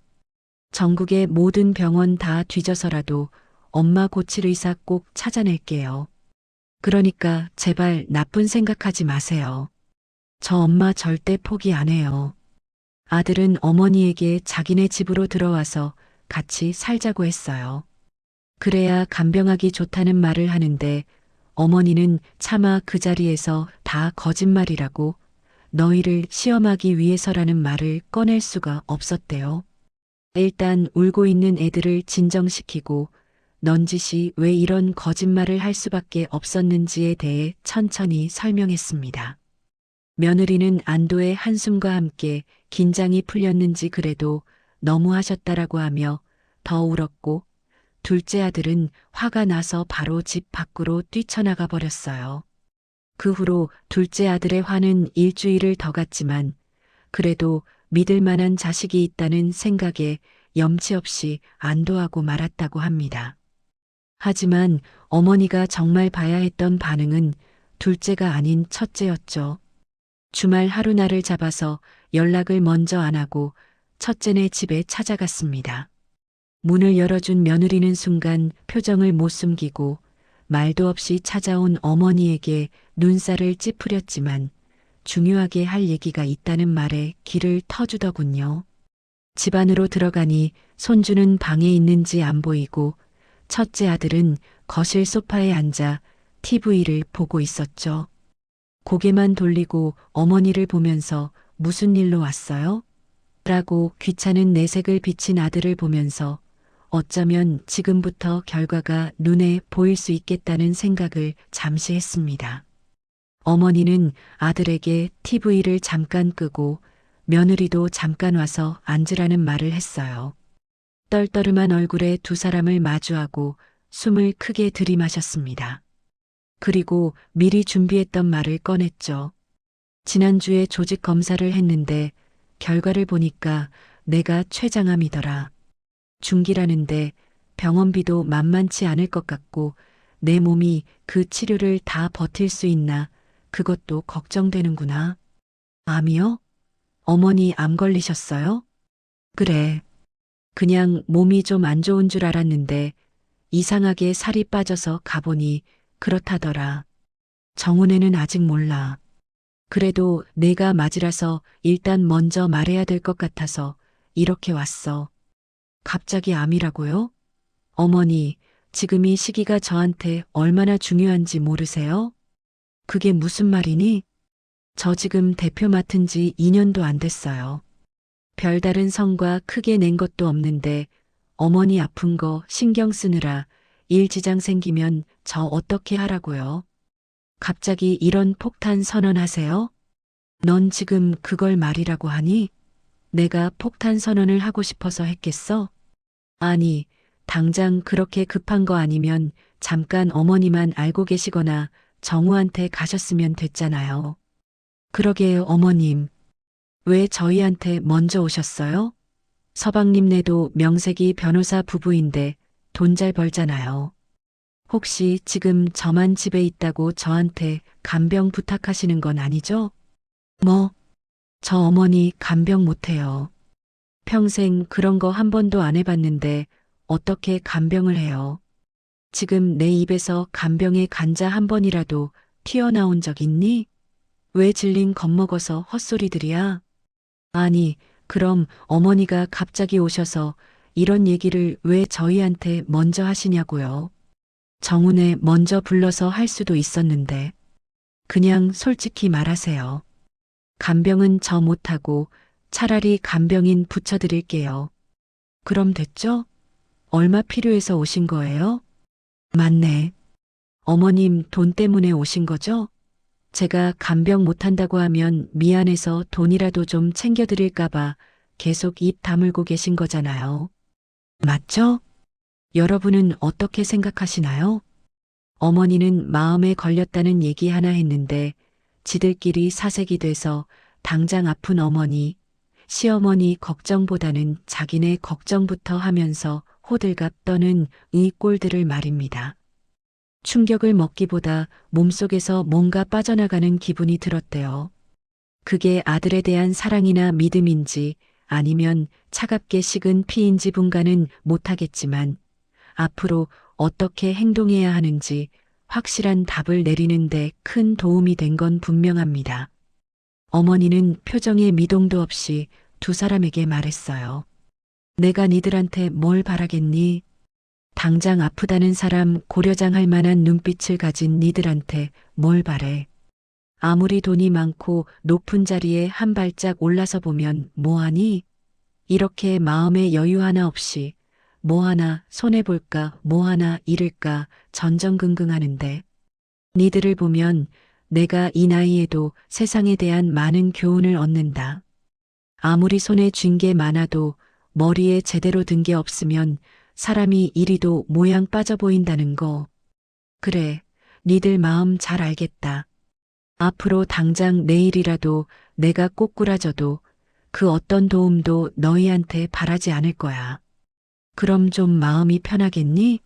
전국의 모든 병원 다 뒤져서라도 엄마 고칠 의사 꼭 찾아낼게요. 그러니까 제발 나쁜 생각하지 마세요. 저 엄마 절대 포기 안 해요. 아들은 어머니에게 자기네 집으로 들어와서 같이 살자고 했어요. 그래야 간병하기 좋다는 말을 하는데 어머니는 차마 그 자리에서 다 거짓말이라고 너희를 시험하기 위해서라는 말을 꺼낼 수가 없었대요. 일단 울고 있는 애들을 진정시키고 넌지시 왜 이런 거짓말을 할 수밖에 없었는지에 대해 천천히 설명했습니다. 며느리는 안도의 한숨과 함께 긴장이 풀렸는지 그래도 너무하셨다라고 하며 더 울었고 둘째 아들은 화가 나서 바로 집 밖으로 뛰쳐나가 버렸어요. 그 후로 둘째 아들의 화는 일주일을 더 갔지만 그래도 믿을 만한 자식이 있다는 생각에 염치 없이 안도하고 말았다고 합니다. 하지만 어머니가 정말 봐야 했던 반응은 둘째가 아닌 첫째였죠. 주말 하루날을 잡아서 연락을 먼저 안 하고 첫째네 집에 찾아갔습니다. 문을 열어준 며느리는 순간 표정을 못 숨기고 말도 없이 찾아온 어머니에게 눈살을 찌푸렸지만 중요하게 할 얘기가 있다는 말에 귀를 터주더군요. 집 안으로 들어가니 손주는 방에 있는지 안 보이고 첫째 아들은 거실 소파에 앉아 TV를 보고 있었죠. 고개만 돌리고 어머니를 보면서 무슨 일로 왔어요? 라고 귀찮은 내색을 비친 아들을 보면서 어쩌면 지금부터 결과가 눈에 보일 수 있겠다는 생각을 잠시 했습니다. 어머니는 아들에게 TV를 잠깐 끄고 며느리도 잠깐 와서 앉으라는 말을 했어요. 떨떠름한 얼굴에 두 사람을 마주하고 숨을 크게 들이마셨습니다. 그리고 미리 준비했던 말을 꺼냈죠. 지난주에 조직 검사를 했는데 결과를 보니까 내가 췌장암이더라. 중기라는데 병원비도 만만치 않을 것 같고 내 몸이 그 치료를 다 버틸 수 있나 그것도 걱정되는구나. 암이요? 어머니 암 걸리셨어요? 그래. 그냥 몸이 좀 안 좋은 줄 알았는데 이상하게 살이 빠져서 가보니 그렇다더라. 정훈애는 아직 몰라. 그래도 내가 맞으라서 일단 먼저 말해야 될 것 같아서 이렇게 왔어. 갑자기 암이라고요? 어머니, 지금 이 시기가 저한테 얼마나 중요한지 모르세요? 그게 무슨 말이니? 저 지금 대표 맡은 지 2년도 안 됐어요. 별다른 성과 크게 낸 것도 없는데 어머니 아픈 거 신경 쓰느라 일 지장 생기면 저 어떻게 하라고요? 갑자기 이런 폭탄 선언하세요? 넌 지금 그걸 말이라고 하니? 내가 폭탄 선언을 하고 싶어서 했겠어? 아니, 당장 그렇게 급한 거 아니면 잠깐 어머니만 알고 계시거나 정우한테 가셨으면 됐잖아요. 그러게요, 어머님. 왜 저희한테 먼저 오셨어요? 서방님네도 명색이 변호사 부부인데 돈 잘 벌잖아요. 혹시 지금 저만 집에 있다고 저한테 간병 부탁하시는 건 아니죠? 뭐, 저 어머니 간병 못해요. 평생 그런 거 한 번도 안 해봤는데 어떻게 간병을 해요? 지금 내 입에서 간병의 간자 한 번이라도 튀어나온 적 있니? 왜 질린 겁먹어서 헛소리들이야? 아니, 그럼 어머니가 갑자기 오셔서 이런 얘기를 왜 저희한테 먼저 하시냐고요? 정훈에 먼저 불러서 할 수도 있었는데. 그냥 솔직히 말하세요. 간병은 저 못하고 차라리 간병인 붙여드릴게요. 그럼 됐죠? 얼마 필요해서 오신 거예요? 맞네. 어머님 돈 때문에 오신 거죠? 제가 간병 못한다고 하면 미안해서 돈이라도 좀 챙겨드릴까봐 계속 입 다물고 계신 거잖아요. 맞죠? 여러분은 어떻게 생각하시나요? 어머니는 마음에 걸렸다는 얘기 하나 했는데 지들끼리 사색이 돼서 당장 아픈 어머니, 시어머니 걱정보다는 자기네 걱정부터 하면서 호들갑 떠는 이 꼴들을 말입니다. 충격을 먹기보다 몸속에서 뭔가 빠져나가는 기분이 들었대요. 그게 아들에 대한 사랑이나 믿음인지 아니면 차갑게 식은 피인지 분간은 못하겠지만 앞으로 어떻게 행동해야 하는지 확실한 답을 내리는데 큰 도움이 된 건 분명합니다. 어머니는 표정에 미동도 없이 두 사람에게 말했어요. 내가 니들한테 뭘 바라겠니? 당장 아프다는 사람 고려장할 만한 눈빛을 가진 니들한테 뭘 바래? 아무리 돈이 많고 높은 자리에 한 발짝 올라서 보면 뭐하니? 이렇게 마음에 여유 하나 없이 뭐 하나 손해볼까, 뭐 하나 잃을까 전전긍긍하는데 니들을 보면 내가 이 나이에도 세상에 대한 많은 교훈을 얻는다. 아무리 손에 쥔 게 많아도 머리에 제대로 든 게 없으면 사람이 이리도 모양 빠져 보인다는 거. 그래, 니들 마음 잘 알겠다. 앞으로 당장 내일이라도 내가 꼬꾸라져도 그 어떤 도움도 너희한테 바라지 않을 거야. 그럼 좀 마음이 편하겠니?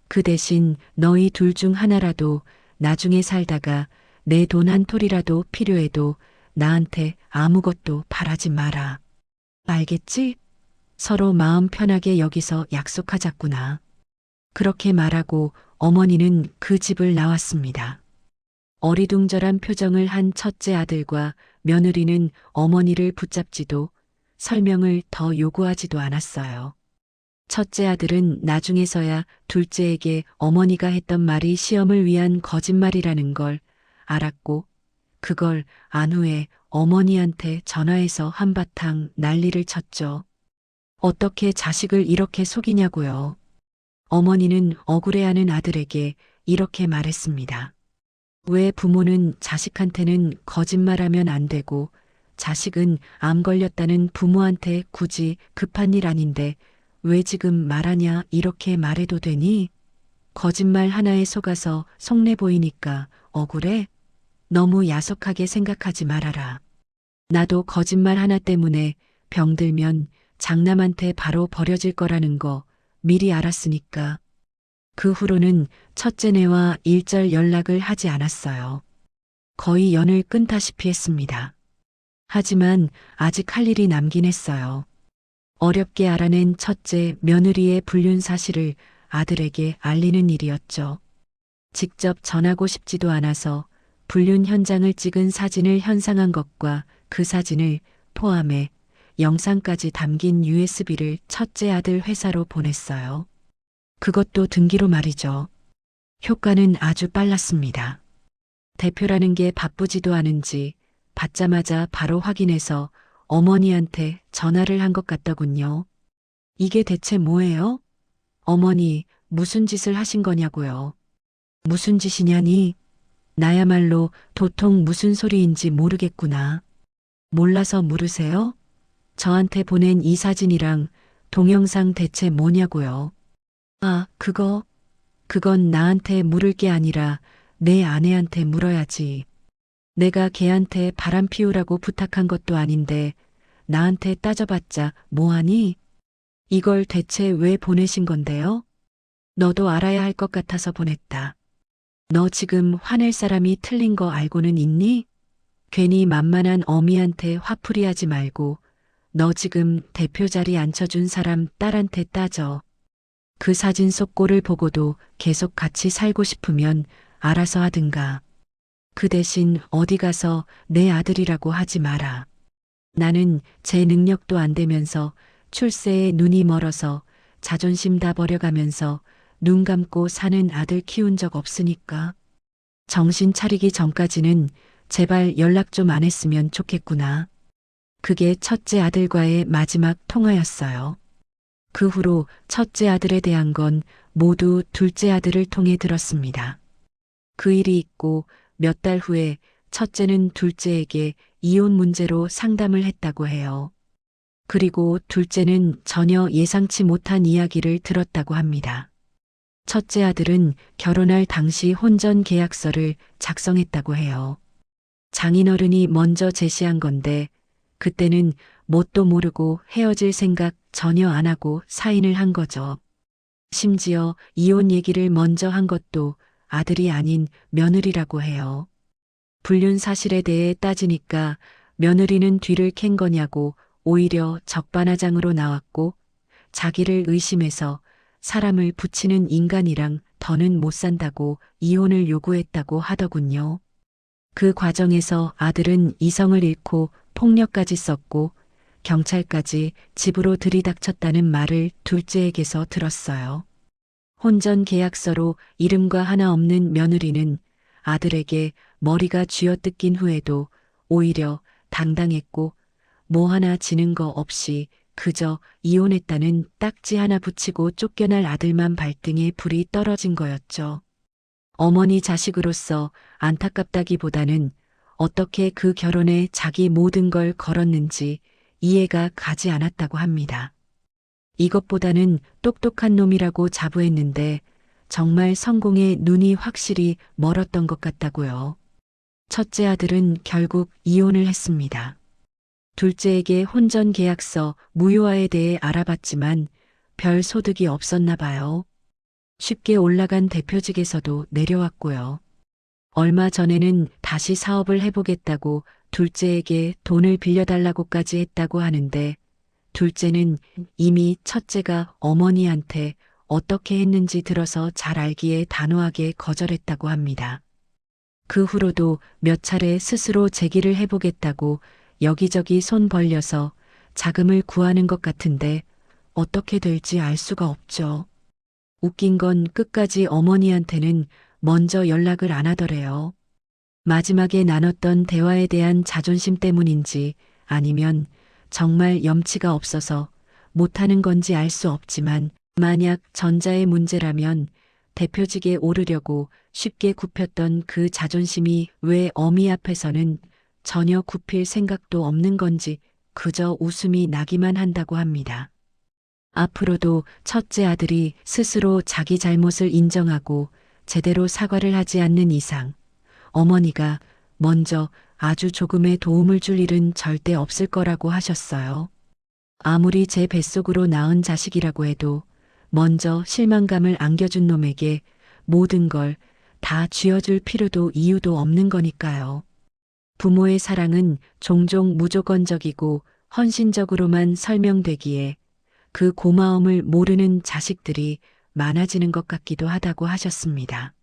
그 대신 너희 둘 중 하나라도 나중에 살다가 내 돈 한 톨이라도 필요해도 나한테 아무것도 바라지 마라. 알겠지? 서로 마음 편하게 여기서 약속하자꾸나. 그렇게 말하고 어머니는 그 집을 나왔습니다. 어리둥절한 표정을 한 첫째 아들과 며느리는 어머니를 붙잡지도 설명을 더 요구하지도 않았어요. 첫째 아들은 나중에서야 둘째에게 어머니가 했던 말이 시험을 위한 거짓말이라는 걸 알았고 그걸 안 후에 어머니한테 전화해서 한바탕 난리를 쳤죠. 어떻게 자식을 이렇게 속이냐고요. 어머니는 억울해하는 아들에게 이렇게 말했습니다. 왜 부모는 자식한테는 거짓말하면 안 되고 자식은 암 걸렸다는 부모한테 굳이 급한 일 아닌데 왜 지금 말하냐 이렇게 말해도 되니? 거짓말 하나에 속아서 속내 보이니까 억울해? 너무 야속하게 생각하지 말아라. 나도 거짓말 하나 때문에 병들면 장남한테 바로 버려질 거라는 거 미리 알았으니까. 그 후로는 첫째네와 일절 연락을 하지 않았어요. 거의 연을 끊다시피 했습니다. 하지만 아직 할 일이 남긴 했어요. 어렵게 알아낸 첫째 며느리의 불륜 사실을 아들에게 알리는 일이었죠. 직접 전하고 싶지도 않아서 불륜 현장을 찍은 사진을 현상한 것과 그 사진을 포함해 영상까지 담긴 USB를 첫째 아들 회사로 보냈어요. 그것도 등기로 말이죠. 효과는 아주 빨랐습니다. 대표라는 게 바쁘지도 않은지 받자마자 바로 확인해서 어머니한테 전화를 한 것 같더군요. 이게 대체 뭐예요? 어머니, 무슨 짓을 하신 거냐고요. 무슨 짓이냐니? 나야말로 도통 무슨 소리인지 모르겠구나. 몰라서 물으세요? 저한테 보낸 이 사진이랑 동영상 대체 뭐냐고요. 아, 그건 나한테 물을 게 아니라 내 아내한테 물어야지. 내가 걔한테 바람 피우라고 부탁한 것도 아닌데 나한테 따져봤자 뭐하니? 이걸 대체 왜 보내신 건데요? 너도 알아야 할 것 같아서 보냈다. 너 지금 화낼 사람이 틀린 거 알고는 있니? 괜히 만만한 어미한테 화풀이하지 말고 너 지금 대표 자리 앉혀준 사람 딸한테 따져. 그 사진 속 꼴을 보고도 계속 같이 살고 싶으면 알아서 하든가. 그 대신 어디 가서 내 아들이라고 하지 마라. 나는 제 능력도 안 되면서 출세에 눈이 멀어서 자존심 다 버려가면서 눈 감고 사는 아들 키운 적 없으니까. 정신 차리기 전까지는 제발 연락 좀 안 했으면 좋겠구나. 그게 첫째 아들과의 마지막 통화였어요. 그 후로 첫째 아들에 대한 건 모두 둘째 아들을 통해 들었습니다. 그 일이 있고 몇 달 후에 첫째는 둘째에게 이혼 문제로 상담을 했다고 해요. 그리고 둘째는 전혀 예상치 못한 이야기를 들었다고 합니다. 첫째 아들은 결혼할 당시 혼전 계약서를 작성했다고 해요. 장인어른이 먼저 제시한 건데 그때는 뭣도 모르고 헤어질 생각 전혀 안 하고 사인을 한 거죠. 심지어 이혼 얘기를 먼저 한 것도 아들이 아닌 며느리라고 해요. 불륜 사실에 대해 따지니까 며느리는 뒤를 캔 거냐고 오히려 적반하장으로 나왔고 자기를 의심해서 사람을 붙이는 인간이랑 더는 못 산다고 이혼을 요구했다고 하더군요. 그 과정에서 아들은 이성을 잃고 폭력까지 썼고 경찰까지 집으로 들이닥쳤다는 말을 둘째에게서 들었어요. 혼전 계약서로 이름과 하나 없는 며느리는 아들에게 머리가 쥐어뜯긴 후에도 오히려 당당했고 뭐 하나 지는 거 없이 그저 이혼했다는 딱지 하나 붙이고 쫓겨날 아들만 발등에 불이 떨어진 거였죠. 어머니 자식으로서 안타깝다기보다는 어떻게 그 결혼에 자기 모든 걸 걸었는지 이해가 가지 않았다고 합니다. 이것보다는 똑똑한 놈이라고 자부했는데 정말 성공에 눈이 확실히 멀었던 것 같다고요. 첫째 아들은 결국 이혼을 했습니다. 둘째에게 혼전 계약서 무효화에 대해 알아봤지만 별 소득이 없었나 봐요. 쉽게 올라간 대표직에서도 내려왔고요. 얼마 전에는 다시 사업을 해보겠다고 둘째에게 돈을 빌려달라고까지 했다고 하는데 둘째는 이미 첫째가 어머니한테 어떻게 했는지 들어서 잘 알기에 단호하게 거절했다고 합니다. 그 후로도 몇 차례 스스로 제기를 해보겠다고 여기저기 손 벌려서 자금을 구하는 것 같은데 어떻게 될지 알 수가 없죠. 웃긴 건 끝까지 어머니한테는 먼저 연락을 안 하더래요. 마지막에 나눴던 대화에 대한 자존심 때문인지 아니면 정말 염치가 없어서 못하는 건지 알 수 없지만 만약 전자의 문제라면 대표직에 오르려고 쉽게 굽혔던 그 자존심이 왜 어미 앞에서는 전혀 굽힐 생각도 없는 건지 그저 웃음이 나기만 한다고 합니다. 앞으로도 첫째 아들이 스스로 자기 잘못을 인정하고 제대로 사과를 하지 않는 이상 어머니가 먼저 아주 조금의 도움을 줄 일은 절대 없을 거라고 하셨어요. 아무리 제 뱃속으로 낳은 자식이라고 해도 먼저 실망감을 안겨준 놈에게 모든 걸 다 쥐어줄 필요도 이유도 없는 거니까요. 부모의 사랑은 종종 무조건적이고 헌신적으로만 설명되기에 그 고마움을 모르는 자식들이 많아지는 것 같기도 하다고 하셨습니다.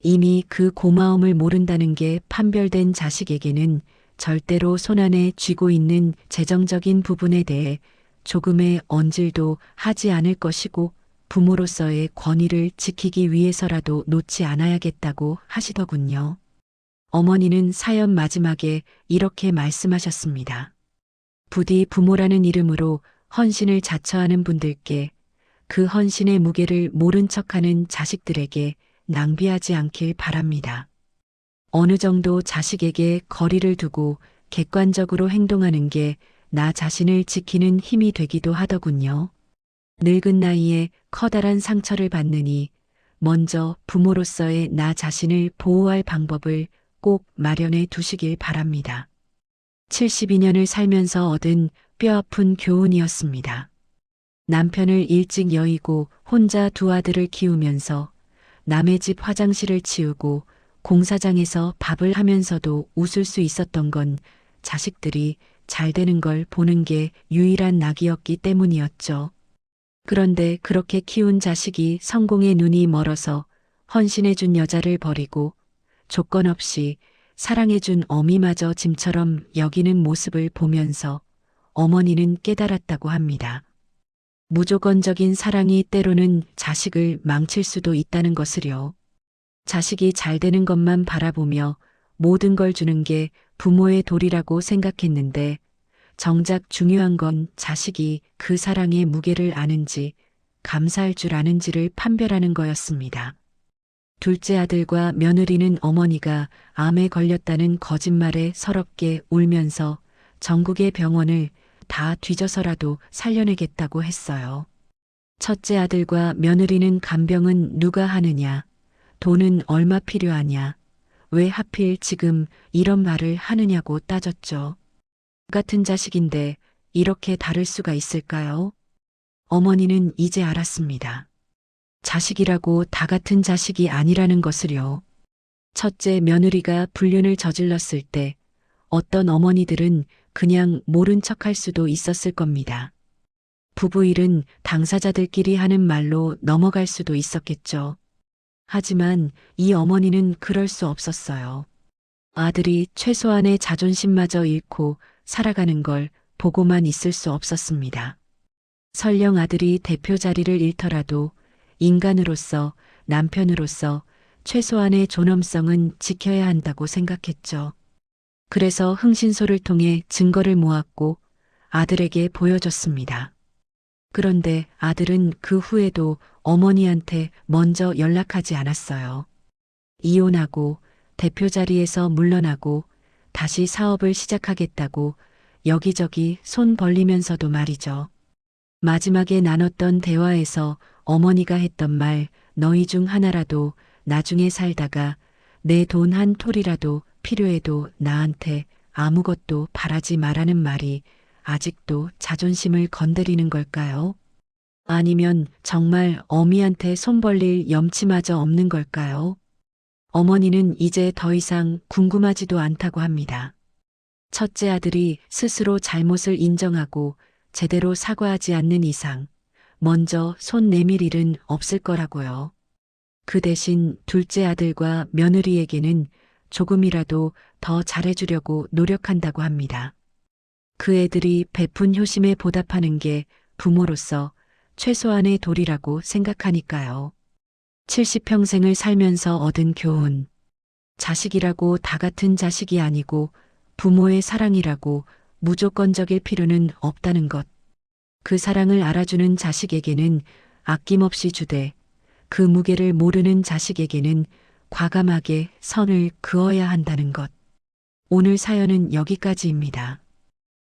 이미 그 고마움을 모른다는 게 판별된 자식에게는 절대로 손안에 쥐고 있는 재정적인 부분에 대해 조금의 언질도 하지 않을 것이고 부모로서의 권위를 지키기 위해서라도 놓지 않아야겠다고 하시더군요. 어머니는 사연 마지막에 이렇게 말씀하셨습니다. 부디 부모라는 이름으로 헌신을 자처하는 분들께 그 헌신의 무게를 모른 척하는 자식들에게 낭비하지 않길 바랍니다. 어느 정도 자식에게 거리를 두고 객관적으로 행동하는 게 나 자신을 지키는 힘이 되기도 하더군요. 늙은 나이에 커다란 상처를 받느니 먼저 부모로서의 나 자신을 보호할 방법을 꼭 마련해 두시길 바랍니다. 72년을 살면서 얻은 뼈아픈 교훈이었습니다. 남편을 일찍 여의고 혼자 두 아들을 키우면서 남의 집 화장실을 치우고 공사장에서 밥을 하면서도 웃을 수 있었던 건 자식들이 잘 되는 걸 보는 게 유일한 낙이었기 때문이었죠. 그런데 그렇게 키운 자식이 성공의 눈이 멀어서 헌신해준 여자를 버리고 조건 없이 사랑해준 어미마저 짐처럼 여기는 모습을 보면서 어머니는 깨달았다고 합니다. 무조건적인 사랑이 때로는 자식을 망칠 수도 있다는 것을요. 자식이 잘 되는 것만 바라보며 모든 걸 주는 게 부모의 도리라고 생각했는데 정작 중요한 건 자식이 그 사랑의 무게를 아는지 감사할 줄 아는지를 판별하는 거였습니다. 둘째 아들과 며느리는 어머니가 암에 걸렸다는 거짓말에 서럽게 울면서 전국의 병원을 다 뒤져서라도 살려내겠다고 했어요. 첫째 아들과 며느리는 간병은 누가 하느냐, 돈은 얼마 필요하냐, 왜 하필 지금 이런 말을 하느냐고 따졌죠. 같은 자식인데 이렇게 다를 수가 있을까요? 어머니는 이제 알았습니다. 자식이라고 다 같은 자식이 아니라는 것을요. 첫째 며느리가 불륜을 저질렀을 때 어떤 어머니들은 그냥 모른 척할 수도 있었을 겁니다. 부부 일은 당사자들끼리 하는 말로 넘어갈 수도 있었겠죠. 하지만 이 어머니는 그럴 수 없었어요. 아들이 최소한의 자존심마저 잃고 살아가는 걸 보고만 있을 수 없었습니다. 설령 아들이 대표 자리를 잃더라도 인간으로서, 남편으로서, 최소한의 존엄성은 지켜야 한다고 생각했죠. 그래서 흥신소를 통해 증거를 모았고 아들에게 보여줬습니다. 그런데 아들은 그 후에도 어머니한테 먼저 연락하지 않았어요. 이혼하고 대표 자리에서 물러나고 다시 사업을 시작하겠다고 여기저기 손 벌리면서도 말이죠. 마지막에 나눴던 대화에서 어머니가 했던 말, 너희 중 하나라도 나중에 살다가 내 돈 한 톨이라도 필요해도 나한테 아무것도 바라지 말라는 말이 아직도 자존심을 건드리는 걸까요? 아니면 정말 어미한테 손 벌릴 염치마저 없는 걸까요? 어머니는 이제 더 이상 궁금하지도 않다고 합니다. 첫째 아들이 스스로 잘못을 인정하고 제대로 사과하지 않는 이상 먼저 손 내밀 일은 없을 거라고요. 그 대신 둘째 아들과 며느리에게는 조금이라도 더 잘해주려고 노력한다고 합니다. 그 애들이 베푼 효심에 보답하는 게 부모로서 최소한의 도리라고 생각하니까요. 70평생을 살면서 얻은 교훈. 자식이라고 다 같은 자식이 아니고 부모의 사랑이라고 무조건적일 필요는 없다는 것. 그 사랑을 알아주는 자식에게는 아낌없이 주되 그 무게를 모르는 자식에게는 과감하게 선을 그어야 한다는 것. 오늘 사연은 여기까지입니다.